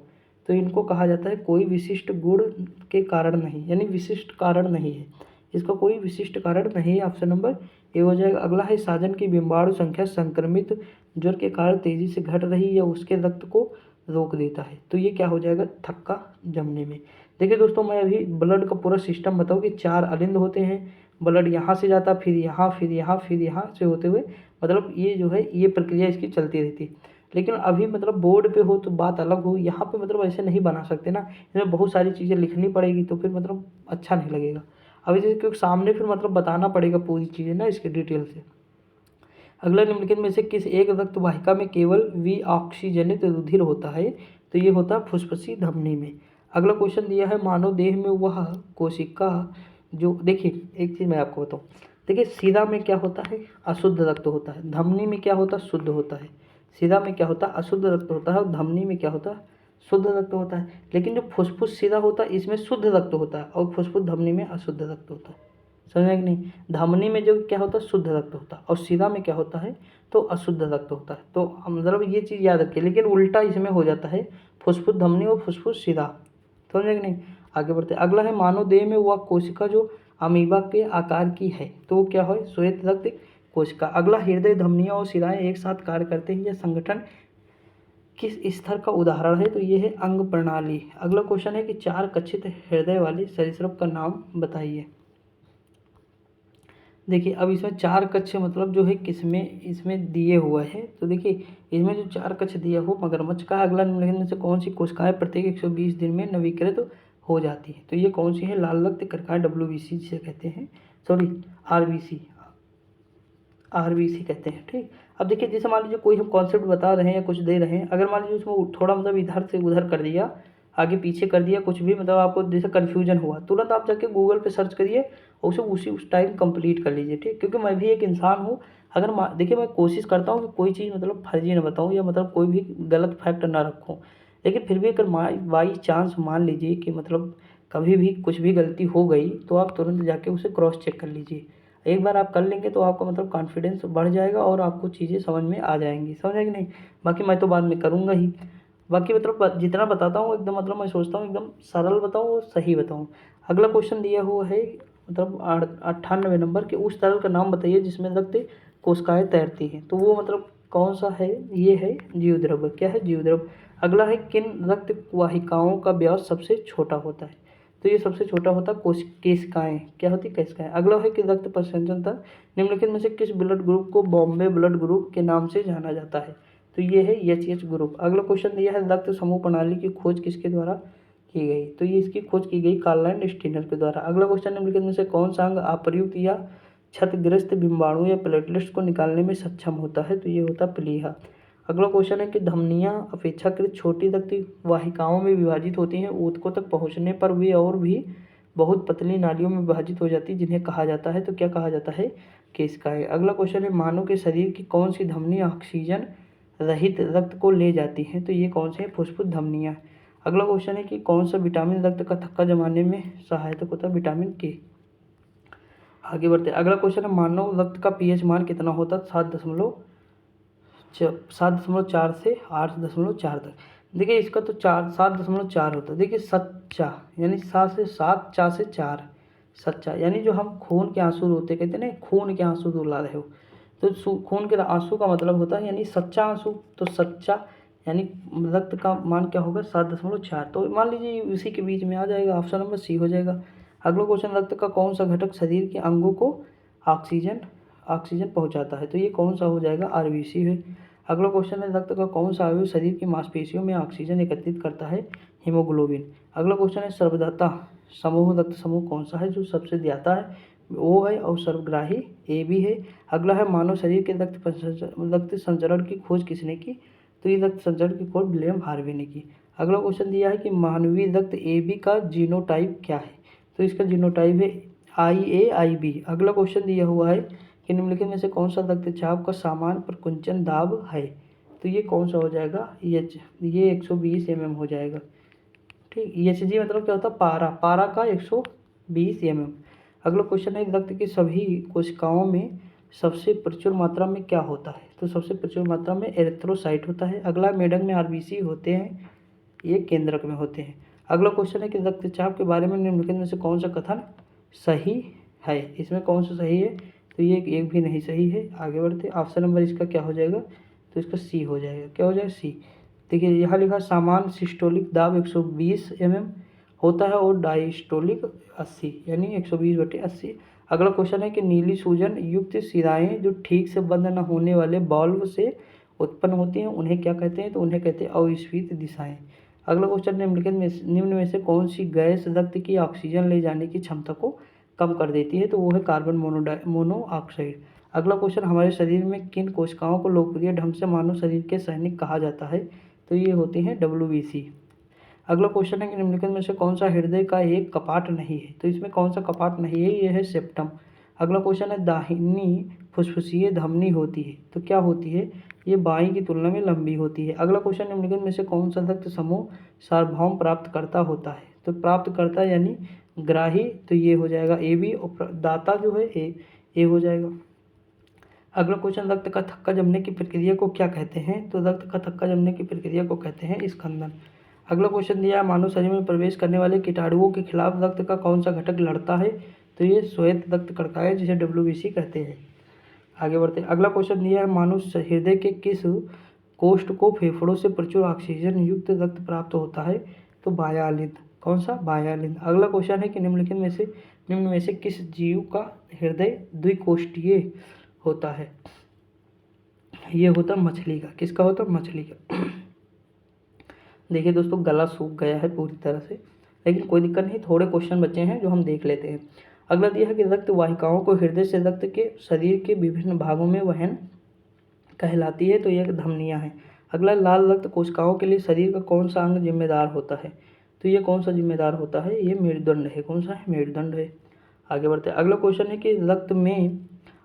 तो इनको कहा जाता है कोई विशिष्ट गुण के कारण नहीं, यानी विशिष्ट कारण नहीं है, इसका कोई विशिष्ट कारण नहीं है। ऑप्शन नंबर ए हो जाएगा। अगला है साजन की बिंबाणु संख्या संक्रमित ज्वर के कारण तेजी से घट रही या उसके रक्त को रोक देता है, तो ये क्या हो जाएगा? थक्का जमने में। देखिए दोस्तों, मैं अभी ब्लड का पूरा सिस्टम बताऊँ कि 4 अलिंद होते हैं, ब्लड यहाँ से जाता, फिर यहाँ, फिर यहाँ, फिर यहाँ से होते हुए, मतलब ये जो है ये प्रक्रिया इसकी चलती रहती है। लेकिन अभी मतलब बोर्ड पे हो तो बात अलग हो, यहाँ पे मतलब ऐसे नहीं बना सकते ना, इसमें बहुत सारी चीज़ें लिखनी पड़ेगी, तो फिर मतलब अच्छा नहीं लगेगा। अभी जैसे क्योंकि सामने फिर मतलब बताना पड़ेगा पूरी चीज़ें ना इसके डिटेल से। अगला निम्नलिखित में से किस एक रक्त वाहिका में केवल विऑक्सीजनित रुधिर होता है? तो ये होता है फुफ्फुसी धमनी में। अगला क्वेश्चन दिया है मानव देह में वह कोशिका जो, देखिए एक चीज़ मैं आपको बताऊँ, देखिए सीधा में क्या होता है? अशुद्ध रक्त होता है। धमनी में क्या होता है? शुद्ध होता है। सीधा में क्या होता है? अशुद्ध रक्त होता है, और धमनी में क्या होता है? शुद्ध रक्त होता है। लेकिन जो फुफ्फुस सीधा होता है इसमें शुद्ध रक्त होता है, और फुफ्फुस धमनी में अशुद्ध रक्त होता है। समझ में कि नहीं? धमनी में जो क्या होता है? शुद्ध रक्त होता है, और सीधा में क्या होता है? तो अशुद्ध रक्त होता है। तो मतलब ये चीज़ याद रखिए, लेकिन उल्टा इसमें हो जाता है, फुफ्फुस धमनी और फुफ्फुस सीधा। समझ में कि नहीं? आगे बढ़ते। अगला है मानव देह में वह कोशिका जो अमीबा के आकार की है, तो वो क्या है? श्वेत रक्त कोशिका। अगला हृदय, धमनियाँ और शिराएं एक साथ कार्य करते हैं, यह संगठन किस स्तर का उदाहरण है? तो ये है अंग प्रणाली। अगला क्वेश्चन है कि 4 कक्षित हृदय वाले सरीसृप का नाम बताइए। देखिए अब इसमें 4 कक्ष मतलब जो है किसमें इसमें दिए हुआ है, तो देखिए इसमें जो 4 कक्ष दिया हो मगरमच्छ का। अगला निम्नलिखित में से कौन सी कोशिकाएं प्रत्येक 120 दिन में नवीकृत हो जाती है? तो ये कौन सी है? लाल रक्त कणिकाएं, WBC जिसे कहते हैं, सॉरी आरबीसी कहते हैं। ठीक, अब देखिए जैसे मान लीजिए कोई हम कॉन्सेप्ट बता रहे हैं या कुछ दे रहे हैं, अगर मान लीजिए उसमें थोड़ा मतलब इधर से उधर कर दिया, आगे पीछे कर दिया, कुछ भी मतलब आपको जैसे कन्फ्यूजन हुआ, तुरंत आप जाके गूगल पे सर्च करिए और उसे उस टाइम कंप्लीट कर लीजिए। ठीक, क्योंकि मैं भी एक इंसान हूँ। अगर देखिए मैं कोशिश करता हूँ कि कोई चीज़ मतलब फर्जी ना बताऊँ या मतलब कोई भी गलत फैक्ट ना रखूँ, लेकिन फिर भी अगर बाई चांस मान लीजिए कि मतलब कभी भी कुछ भी गलती हो गई, तो आप तुरंत जाके उसे क्रॉस चेक कर लीजिए। एक बार आप कर लेंगे तो आपका मतलब कॉन्फिडेंस बढ़ जाएगा और आपको चीज़ें समझ में आ जाएंगी। समझ है कि नहीं? बाकी मैं तो बाद में करूँगा ही। बाकी मतलब जितना बताता हूँ एकदम मतलब मैं सोचता हूँ एकदम सरल बताऊँ और सही बताऊँ। अगला क्वेश्चन दिया हुआ है मतलब 98 नंबर के, उस तरल का नाम बताइए जिसमें रक्त कोशिकाएं तैरती हैं। तो वो मतलब कौन सा है? ये है जीवद्रव्य। क्या है? जीवद्रव्य। अगला है किन रक्त वाहिकाओं का व्यास सबसे छोटा होता है? तो ये सबसे छोटा होता है केशिकाएं। क्या होती है? केशिकाएं। अगला है कि रक्त परिसंचरण तंत्र निम्नलिखित में से किस ब्लड ग्रुप को बॉम्बे ब्लड ग्रुप के नाम से जाना जाता है? तो ये है एच ग्रुप। अगला क्वेश्चन दिया है रक्त समूह प्रणाली की खोज किसके द्वारा की गई? तो ये इसकी खोज की गई कार्ल स्टीनर के द्वारा। अगला क्वेश्चन निम्नलिखित में से कौन सा अंग अप्रयुक्त या क्षतिग्रस्त बिंबाणु या प्लेटलेट्स को निकालने में सक्षम होता है? तो ये होता प्लीहा। अगला क्वेश्चन है कि धमनियां अपेक्षाकृत छोटी रक्त वाहिकाओं में विभाजित होती हैं, ऊतकों तक पहुंचने पर वे और भी बहुत पतली नालियों में विभाजित हो जाती है, जिन्हें कहा जाता है, तो क्या कहा जाता है? केशिकाएं। अगला क्वेश्चन है मानव के शरीर की कौन सी धमनी ऑक्सीजन रहित रक्त को ले जाती है? तो ये कौन से हैं? फुफ्फुस धमनियां। अगला क्वेश्चन है कि कौन सा विटामिन रक्त का थक्का जमाने में सहायक होता है? विटामिन के। आगे बढ़ते हैं। अगला क्वेश्चन है मानव रक्त का पीएच मान कितना होता है? 7.4 से 8.4 तक। देखिए इसका तो 7.4 होता है। देखिए सच्चा यानी 7 से 4 सच्चा, यानी जो हम खून के आंसू रोते कहते हैं ना, खून के आंसू रुला रहे हो, तो खून के आंसू का मतलब होता है यानी सच्चा आंसू। तो सच्चा यानी रक्त का मान क्या होगा? 7.4। तो मान लीजिए उसी के बीच में आ जाएगा, ऑप्शन नंबर सी हो जाएगा। अगला क्वेश्चन रक्त का कौन सा घटक शरीर के अंगों को ऑक्सीजन ऑक्सीजन पहुंचाता है? तो ये कौन सा हो जाएगा? आरबीसी है। अगला क्वेश्चन है रक्त का कौन सा अवयव शरीर की मांसपेशियों में ऑक्सीजन एकत्रित करता है? हीमोग्लोबिन। अगला क्वेश्चन है सर्वदाता समूह रक्त समूह कौन सा है जो सबसे ज्यादा है? ओ है, और सर्वग्राही ए भी है। अगला है मानव शरीर के रक्त संचरण की खोज किसने की? तो ये रक्त संचरण की खोज विलियम हार्वे ने की। अगला क्वेश्चन दिया है कि मानवीय रक्त ए बी का जीनोटाइप क्या है? तो इसका जीनोटाइप है IAIB। अगला क्वेश्चन दिया हुआ है कि निम्नलिखित में से कौन सा रक्तचाप का सामान्य प्रकुंचन दाब है? तो ये कौन सा हो जाएगा? ये 120 mm हो जाएगा। ठीक, EHG मतलब क्या होता है? पारा का 120 mm। अगला क्वेश्चन है रक्त की सभी कोशिकाओं में सबसे प्रचुर मात्रा में क्या होता है? तो सबसे प्रचुर मात्रा में एरिथ्रोसाइट होता है। अगला मेढक में आरबीसी होते हैं, ये केंद्रक में होते हैं। अगला क्वेश्चन है कि रक्तचाप के बारे में निम्नलिखित में से कौन सा कथन सही है? इसमें कौन सा सही है? तो ये एक भी नहीं सही है। आगे बढ़ते, ऑप्शन नंबर इसका क्या हो जाएगा? तो इसका सी हो जाएगा। क्या हो जाएगा? सी। देखिए यहाँ लिखा सामान्य सिस्टोलिक दाब 120 mm होता है और डायस्टोलिक 80, यानी 120/80। अगला क्वेश्चन है कि नीली सूजन युक्त शिराएँ जो ठीक से बंद न होने वाले वाल्व से उत्पन्न होती हैं उन्हें क्या कहते हैं? तो उन्हें कहते हैं अविस्फीत दिशाएं। अगला क्वेश्चन निम्न में से कौन सी गैस रक्त की ऑक्सीजन ले जाने की क्षमता को कम कर देती है? तो वो है कार्बन मोनोऑक्साइड। अगला क्वेश्चन हमारे शरीर में किन कोशिकाओं को लोकप्रिय ढंग से मानव शरीर के सैनिक कहा जाता है? तो ये होती हैं WBC। अगला क्वेश्चन है कि निम्नलिखित में से कौन सा हृदय का एक कपाट नहीं है? तो इसमें कौन सा कपाट नहीं है? ये है सेप्टम। अगला क्वेश्चन है दाहिनी फुसफुसीय धमनी होती है, तो क्या होती है? ये बाईं की तुलना में लंबी होती है। अगला क्वेश्चन निम्नलिखित में से कौन सा रक्त समूह सार्वभौम प्राप्तकर्ता होता है? तो प्राप्तकर्ता यानी ग्राही, तो ये हो जाएगा AB, और दाता जो है ए हो जाएगा। अगला क्वेश्चन रक्त का थक्का जमने की प्रक्रिया को क्या कहते हैं? तो रक्त का थक्का जमने की प्रक्रिया को कहते हैं स्कंदन। अगला क्वेश्चन दिया है मानव शरीर में प्रवेश करने वाले कीटाणुओं के खिलाफ रक्त का कौन सा घटक लड़ता है? तो ये श्वेत रक्त कणिका है जिसे WBC कहते हैं। आगे बढ़ते, अगला क्वेश्चन दिया है मानव हृदय के किस कोष्ठ को फेफड़ों से प्रचुर ऑक्सीजन युक्त रक्त प्राप्त होता है? तो बाह्यलिंद। कौन सा? बाह्यलिंद। अगला क्वेश्चन है कि निम्न में से किस जीव का हृदय द्विकोष्ठीय होता है? ये होता मछली का। किसका होता? मछली का। देखिए दोस्तों गला सूख गया है पूरी तरह से, लेकिन कोई दिक्कत नहीं, थोड़े क्वेश्चन बचे हैं जो हम देख लेते हैं। अगला दिया है कि रक्त वाहिकाओं को हृदय से रक्त के शरीर के विभिन्न भागों में वहन कहलाती है, तो यह धमनियाँ हैं। अगला लाल रक्त कोशिकाओं के लिए शरीर का कौन सा अंग जिम्मेदार होता है? तो ये कौन सा जिम्मेदार होता है? ये मेरुदंड है। कौन सा है? मेरुदंड है। आगे बढ़ते हैं, अगला क्वेश्चन है कि रक्त में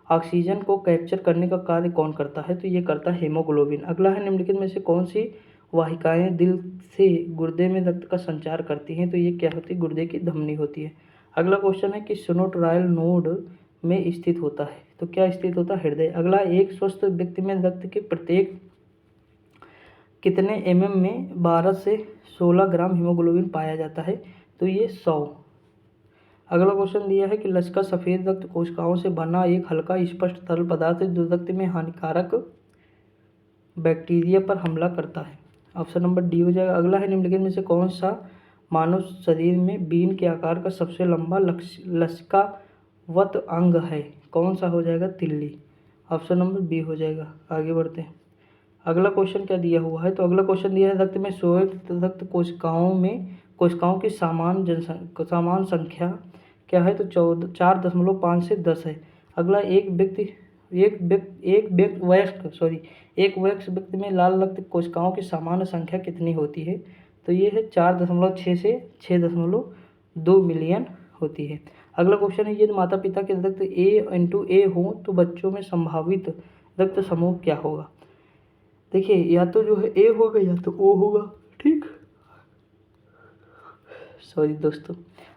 ऑक्सीजन को कैप्चर करने का कार्य कौन करता है? तो ये करता है हीमोग्लोबिन। अगला है निम्नलिखित में से कौन सी वाहिकाएं दिल से गुर्दे में रक्त का संचार करती हैं? तो ये क्या होती है? गुर्दे की धमनी होती है। अगला क्वेश्चन है कि सिनोट्रायल नोड में स्थित होता है, तो क्या स्थित होता है? हृदय। अगला, एक स्वस्थ व्यक्ति में रक्त के प्रत्येक कितने mm में 12 से 16 ग्राम हीमोग्लोबिन पाया जाता है? तो ये 100। अगला क्वेश्चन दिया है कि लचका सफ़ेद रक्त कोशिकाओं से बना एक हल्का स्पष्ट तरल पदार्थ जो रक्त में हानिकारक बैक्टीरिया पर हमला करता है। ऑप्शन नंबर डी हो जाएगा। अगला है निम्नलिखित में से कौन सा मानव शरीर में बीन के आकार का सबसे लंबा लचकावत अंग है? कौन सा हो जाएगा? तिल्ली। ऑप्शन नंबर बी हो जाएगा। आगे बढ़ते हैं, अगला क्वेश्चन क्या दिया हुआ है? तो अगला क्वेश्चन दिया है रक्त में श्वेत रक्त कोशिकाओं की समान संख्या क्या है? तो 4.5 से 10 है। अगला, एक वयस्क व्यक्ति में लाल रक्त कोशिकाओं की सामान्य संख्या कितनी होती है? तो ये है 4.6 से 6.2 मिलियन होती है। अगला क्वेश्चन है यदि माता पिता के रक्त A हो तो बच्चों में संभावित रक्त समूह क्या होगा? देखिए या तो जो है A होगा या तो O होगा। ठीक, सॉरी दोस्तों।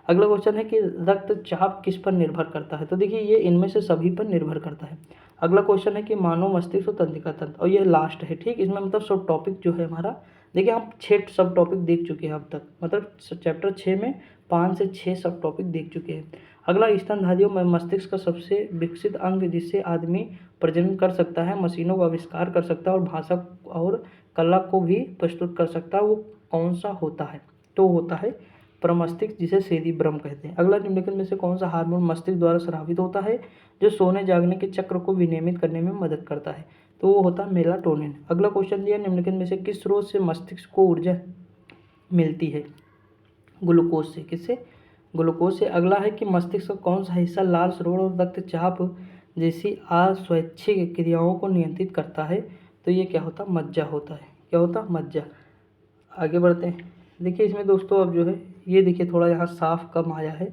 अगला क्वेश्चन है कि रक्तचाप किस पर निर्भर करता है? तो देखिए ये इनमें से सभी पर निर्भर करता है। अगला क्वेश्चन है कि मानव मस्तिष्क और तंत्रिका तंत्र, और ये लास्ट है। ठीक, इसमें मतलब सब टॉपिक जो है हमारा, देखिए हम 6 सब टॉपिक देख चुके हैं अब तक, मतलब चैप्टर 6 में 5 से 6 सब टॉपिक देख चुके हैं। अगला, स्तनधारियों में मस्तिष्क का सबसे विकसित अंग जिससे आदमी प्रजनन कर सकता है, मशीनों का आविष्कार कर सकता है और भाषा और कला को भी प्रस्तुत कर सकता है, वो कौन सा होता है? तो होता है प्रमस्तिष्क, जिसे सेरिब्रम कहते हैं। अगला, निम्नलिखित में से कौन सा हार्मोन मस्तिष्क द्वारा स्रावित होता है जो सोने जागने के चक्र को विनियमित करने में मदद करता है? तो वो होता है मेलाटोनिन। अगला क्वेश्चन दिया निम्नलिखित में से किस स्रोत से मस्तिष्क को ऊर्जा मिलती है? ग्लूकोज से। किससे? ग्लूकोज से। अगला है कि मस्तिष्क का कौन सा हिस्सा लाल स्राव और रक्तचाप जैसी अस्वैच्छिक क्रियाओं को नियंत्रित करता है? तो ये क्या होता? मज्जा होता है। क्या होता? मज्जा। आगे बढ़ते हैं, देखिए इसमें दोस्तों अब जो है ये देखिए थोड़ा यहाँ साफ कम आया है,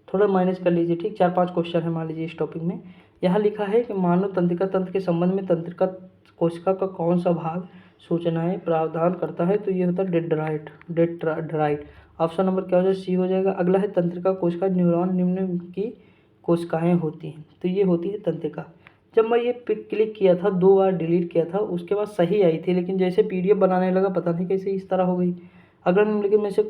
थोड़ा माइनस कर लीजिए। ठीक, 4-5 क्वेश्चन है मान लीजिए इस टॉपिक में। यहाँ लिखा है कि मानव तंत्रिका तंत्र के संबंध में तंत्रिका कोशिका का कौन सा भाग सूचनाएं प्रावधान करता है? तो ये होता है डेंड्राइट। ऑप्शन नंबर क्या हो जाएगा, सी हो जाएगा। अगला है तंत्रिका कोशिका न्यूरॉन निम्न की कोशिकाएं होती हैं, तो ये होती है तंत्रिका। जब मैं ये पिक क्लिक किया था 2 बार डिलीट किया था, उसके बाद सही आई थी, लेकिन जैसे पीडीएफ बनाने लगा पता नहीं कैसे इस तरह हो गई। अगला निम्नलिखित में से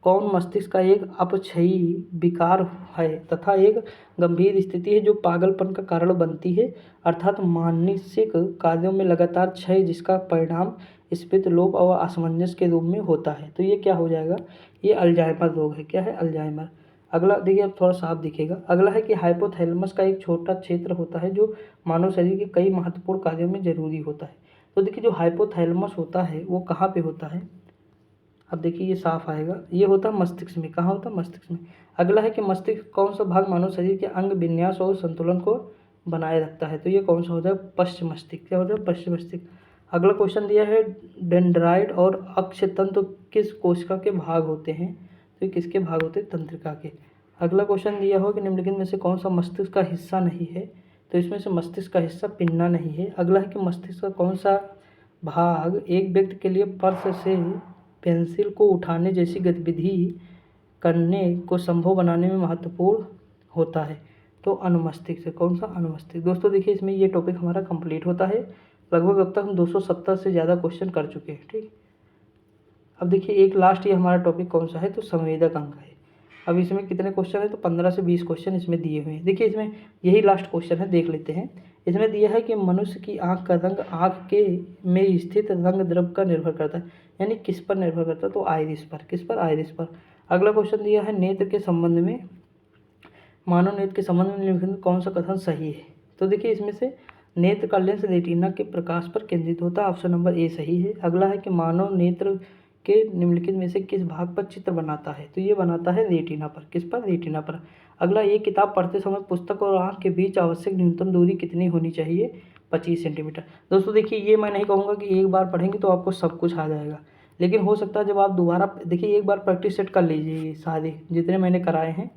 कौन मस्तिष्क का एक अपक्षयी विकार है तथा एक गंभीर स्थिति है जो पागलपन का कारण बनती है, अर्थात मानसिक कार्यों में लगातार क्षय जिसका परिणाम स्फीत लोप और असमंजस के रूप में होता है। तो ये क्या हो जाएगा, ये अल्जाइमर रोग है। क्या है, अल्जाइमर। अगला देखिए अब थोड़ा साफ दिखेगा। अगला है कि हाइपोथैलेमस का एक छोटा क्षेत्र होता है जो मानव शरीर के कई महत्वपूर्ण कार्यों में जरूरी होता है। तो देखिए जो हाइपोथैलेमस होता है वो कहाँ पे होता है, अब देखिए ये साफ आएगा, ये होता है मस्तिष्क में। कहाँ होता है, मस्तिष्क में। अगला है कि मस्तिष्क कौन सा भाग मानव शरीर के अंग विन्यास और संतुलन को बनाए रखता है, तो ये कौन सा होता है, पश्च मस्तिष्क। क्या होता है, पश्च मस्तिष्क। अगला क्वेश्चन दिया है डेंड्राइट और अक्षतंत्र किस कोशिका के भाग होते हैं, तो ये किसके भाग होते हैं, तंत्रिका के। अगला क्वेश्चन दिया हो कि निम्नलिखित में से कौन सा मस्तिष्क का हिस्सा नहीं है, तो इसमें से मस्तिष्क का हिस्सा पिन्ना नहीं है। अगला है कि मस्तिष्क का कौन सा भाग एक व्यक्ति के लिए पर्स से पेंसिल को उठाने जैसी गतिविधि करने को संभव बनाने में महत्वपूर्ण होता है, तो अनुमस्तिष्क से। कौन सा, अनुमस्तिष्क। दोस्तों देखिए इसमें ये टॉपिक हमारा कंप्लीट होता है। लगभग अब तक हम 270 से ज़्यादा क्वेश्चन कर चुके हैं, ठीक। अब देखिए एक लास्ट ये हमारा टॉपिक कौन सा है, तो संवेदक अंग है। अब इसमें कितने क्वेश्चन है, तो 15 से 20 क्वेश्चन इसमें दिए हुए हैं। देखिए इसमें यही लास्ट क्वेश्चन है, देख लेते हैं। इसमें दिया है कि मनुष्य की आँख का रंग आँख के में स्थित रंग द्रव का निर्भर करता है, यानी किस पर निर्भर करता है, तो आइरिस पर। किस पर, आइरिस पर। अगला क्वेश्चन दिया है नेत्र के संबंध में, मानव नेत्र के संबंध में निम्नलिखित कौन सा कथन सही है, तो देखिए इसमें से नेत्र का लेंस रेटिना के प्रकाश पर केंद्रित होता है, ऑप्शन नंबर ए सही है। अगला है कि मानव नेत्र के निम्नलिखित में से किस भाग पर चित्र बनाता है, तो ये बनाता है रेटिना पर। किस पर, रेटिना पर। अगला, एक किताब पढ़ते समय पुस्तक और आँख के बीच आवश्यक न्यूनतम दूरी कितनी होनी चाहिए, 25 सेंटीमीटर। दोस्तों देखिए ये मैं नहीं कहूँगा कि एक बार पढ़ेंगे तो आपको सब कुछ आ जाएगा, लेकिन हो सकता है जब आप दोबारा देखिए, एक बार प्रैक्टिस सेट कर लीजिए, सारे जितने मैंने कराए हैं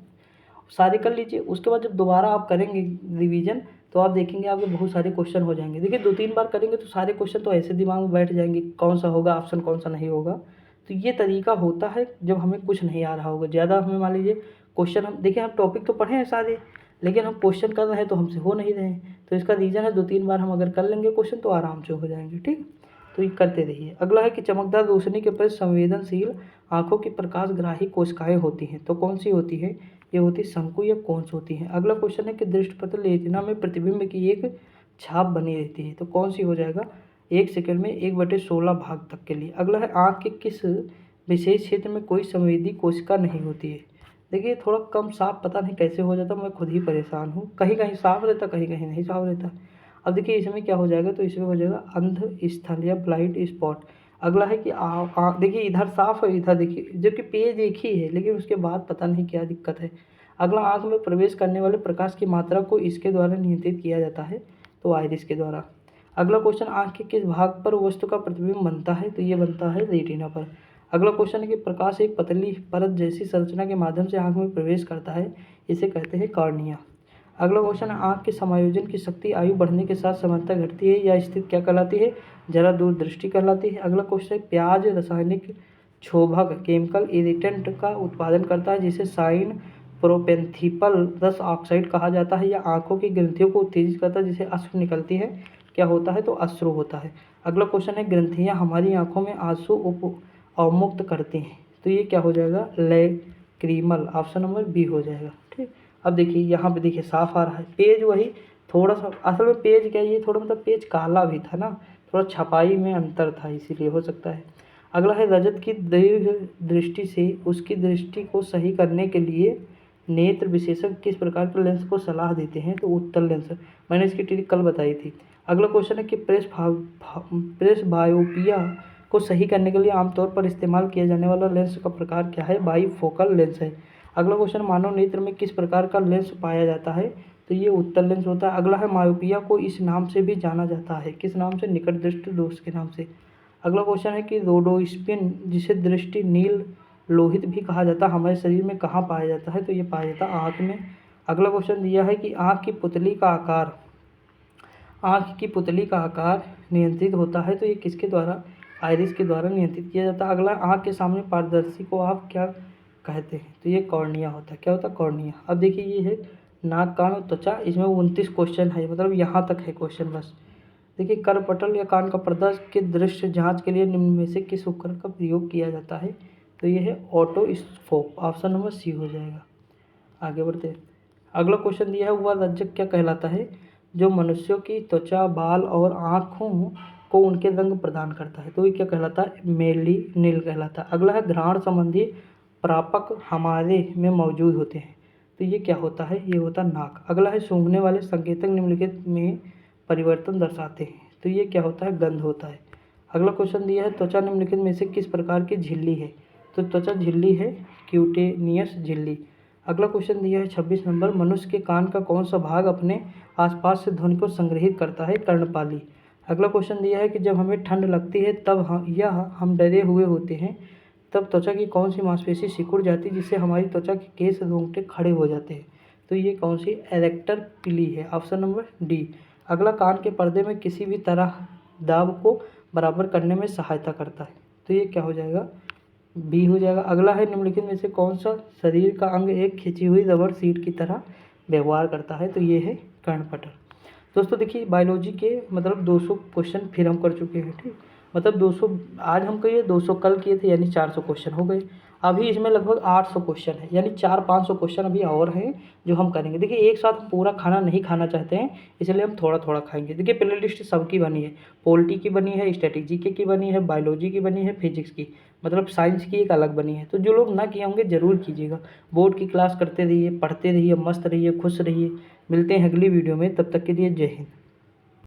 सारे कर लीजिए। उसके बाद जब दोबारा आप करेंगे रिवीजन तो आप देखेंगे आपके बहुत सारे क्वेश्चन हो जाएंगे। देखिए 2-3 बार करेंगे तो सारे क्वेश्चन तो ऐसे दिमाग में बैठ जाएंगे, कौन सा होगा ऑप्शन, कौन सा नहीं होगा। तो ये तरीका होता है जब हमें कुछ नहीं आ रहा होगा, ज़्यादा हमें मान लीजिए क्वेश्चन, हम देखिए हम टॉपिक तो पढ़े हैं सारे, लेकिन हम क्वेश्चन कर रहे हैं तो हमसे हो नहीं रहे हैं। तो इसका रीज़न है 2-3 बार हम अगर कर लेंगे क्वेश्चन तो आराम से हो जाएंगे, ठीक। तो ये करते रहिए। अगला है कि चमकदार रोशनी के प्रति संवेदनशील आँखों की प्रकाशग्राही कोशिकाएं होती हैं, तो कौन सी होती है, ये होती शंकु या कोन्स होती हैं। अगला क्वेश्चन है कि दृष्टिपटल रेटिना में प्रतिबिंब की एक छाप बनी रहती है, तो कौन सी हो जाएगा, 1 सेकंड में 1/16 भाग तक के लिए। अगला है आँख के किस विशेष क्षेत्र में कोई संवेदी कोशिका नहीं होती है। देखिए थोड़ा कम साफ, पता नहीं कैसे हो जाता, मैं खुद ही परेशान हूँ, कहीं कहीं साफ रहता, कहीं कहीं नहीं साफ रहता। अब देखिए इसमें क्या हो जाएगा, तो इसमें हो जाएगा अंध स्थल या ब्लाइंड स्पॉट। अगला है कि देखिए इधर साफ है, इधर देखिए जबकि पेज एक ही है, लेकिन उसके बाद पता नहीं क्या दिक्कत है। अगला, आँख में प्रवेश करने वाले प्रकाश की मात्रा को इसके द्वारा नियंत्रित किया जाता है, तो आइरिस के द्वारा। अगला क्वेश्चन, आँख के किस भाग पर वस्तु का प्रतिबिंब बनता है, तो ये बनता है रेटिना पर। अगला क्वेश्चन है कि प्रकाश एक पतली परत जैसी संरचना के माध्यम से आँख में प्रवेश करता है, इसे कहते हैं कॉर्निया। अगला क्वेश्चन है आँख के समायोजन की शक्ति आयु बढ़ने के साथ समानता घटती है या स्थिति क्या कहलाती है, जरा दूरदृष्टि कहलाती है। अगला क्वेश्चन है प्याज रासायनिक क्षोभक केमिकल इरिटेंट का उत्पादन करता है जिसे साइन प्रोपेंथिपल रस ऑक्साइड कहा जाता है, या आंखों की ग्रंथियों को उत्तेजित करता है जिसे अश्रु निकलती है, क्या होता है, तो अश्रु होता है। अगला क्वेश्चन है ग्रंथियां हमारी आंखों में आंसू अवमुक्त करती हैं, तो ये क्या हो जाएगा, लैक्रीमल, ऑप्शन नंबर बी हो जाएगा, ठीक। अब देखिए यहाँ पे देखिए साफ आ रहा है, पेज वही थोड़ा सा, असल में पेज क्या, ये थोड़ा मतलब पेज काला भी था ना, थोड़ा छपाई में अंतर था इसीलिए हो सकता है। अगला है रजत की दीर्घ दृष्टि से उसकी दृष्टि को सही करने के लिए नेत्र विशेषज्ञ किस प्रकार के लेंस को सलाह देते हैं, तो उत्तल लेंस, मैंने इसकी ट्रिक कल बताई थी। अगला क्वेश्चन है कि प्रेस बायोपिया को सही करने के लिए आमतौर पर इस्तेमाल किया जाने वाला लेंस का प्रकार क्या है, बाईफोकल लेंस है। अगला क्वेश्चन, मानव नेत्र में किस प्रकार का लेंस पाया जाता है, तो ये उत्तल लेंस होता है। अगला है मायोपिया को इस नाम से भी जाना जाता है, किस नाम से, निकट दृष्टि दोष के नाम से। अगला क्वेश्चन है कि रोडोस्पिन जिसे दृष्टि नील लोहित भी कहा जाता है हमारे शरीर में कहाँ पाया जाता है, तो ये पाया जाता है आँख में। अगला क्वेश्चन दिया है कि आँख की पुतली का आकार नियंत्रित होता है, तो ये किसके द्वारा, आइरिस के द्वारा नियंत्रित किया जाता है। अगला, आँख के सामने पारदर्शी को आप क्या कहते हैं? तो ये कॉर्निया होता है। क्या होता है? कॉर्निया। अब देखिए ये है नाक, कान और त्वचा, इसमें 29 क्वेश्चन है, मतलब यहाँ तक है क्वेश्चन बस। देखिए करपटल या कान का पर्दा के दृश्य जांच के लिए निम्न में से किस उपकरण का प्रयोग किया जाता है? तो ये है ऑटोस्कोप। ऑप्शन नंबर सी हो जाएगा। आगे बढ़ते हैं। अगला क्वेश्चन दिया है, वह रज्जक क्या कहलाता है जो मनुष्यों की त्वचा, बाल और आँखों को उनके रंग प्रदान करता है? तो ये क्या कहलाता है? मेलेनिन कहलाता है। अगला है, घ्राण संबंधी प्रापक हमारे में मौजूद होते हैं, तो ये क्या होता है? ये होता है नाक। अगला है, सूंघने वाले संकेतक निम्नलिखित में परिवर्तन दर्शाते हैं, तो ये क्या होता है? गंध होता है। अगला क्वेश्चन दिया है, त्वचा निम्नलिखित में से किस प्रकार की झिल्ली है? तो त्वचा झिल्ली है क्यूटेनियस झिल्ली। अगला क्वेश्चन दिया है 26 नंबर, मनुष्य के कान का कौन सा भाग अपने आसपास से ध्वनि को संग्रहित करता है? कर्णपाली। अगला क्वेश्चन दिया है कि जब हमें ठंड लगती है तब हम डरे हुए होते हैं, तब त्वचा की कौन सी मांसपेशी सिकुड़ जाती है जिससे हमारी त्वचा के केस रोंगटे खड़े हो जाते हैं? तो ये कौन सी? एरेक्टर पिली है। Option number D. अगला, कान के पर्दे में किसी भी तरह दाब को बराबर करने में सहायता करता है, तो ये क्या हो जाएगा? बी हो जाएगा। अगला है, निम्नलिखित में से कौन सा शरीर का अंग एक खिंची हुई रबर सीट की तरह व्यवहार करता है? तो ये है कर्णपटल। दोस्तों देखिए बायोलॉजी के मतलब 200 क्वेश्चन फिर हम कर चुके हैं, ठीक। मतलब 200 आज हम किए, 200 कल किए थे, यानी 400 क्वेश्चन हो गए। अभी इसमें लगभग 800 क्वेश्चन है, यानी 400-500 क्वेश्चन अभी और हैं जो हम करेंगे। देखिए एक साथ हम पूरा खाना नहीं खाना चाहते हैं, इसलिए हम थोड़ा थोड़ा खाएंगे। देखिए प्ले लिस्ट सबकी बनी है, पॉलिटी की बनी है, स्ट्रेटेजी की बनी है, बायोलॉजी की बनी है, फिजिक्स की, मतलब साइंस की एक अलग बनी है। तो जो लोग ना किए होंगे ज़रूर कीजिएगा। बोर्ड की क्लास करते रहिए, पढ़ते रहिए, मस्त रहिए, खुश रहिए। मिलते हैं अगली वीडियो में, तब तक के लिए जय हिंद।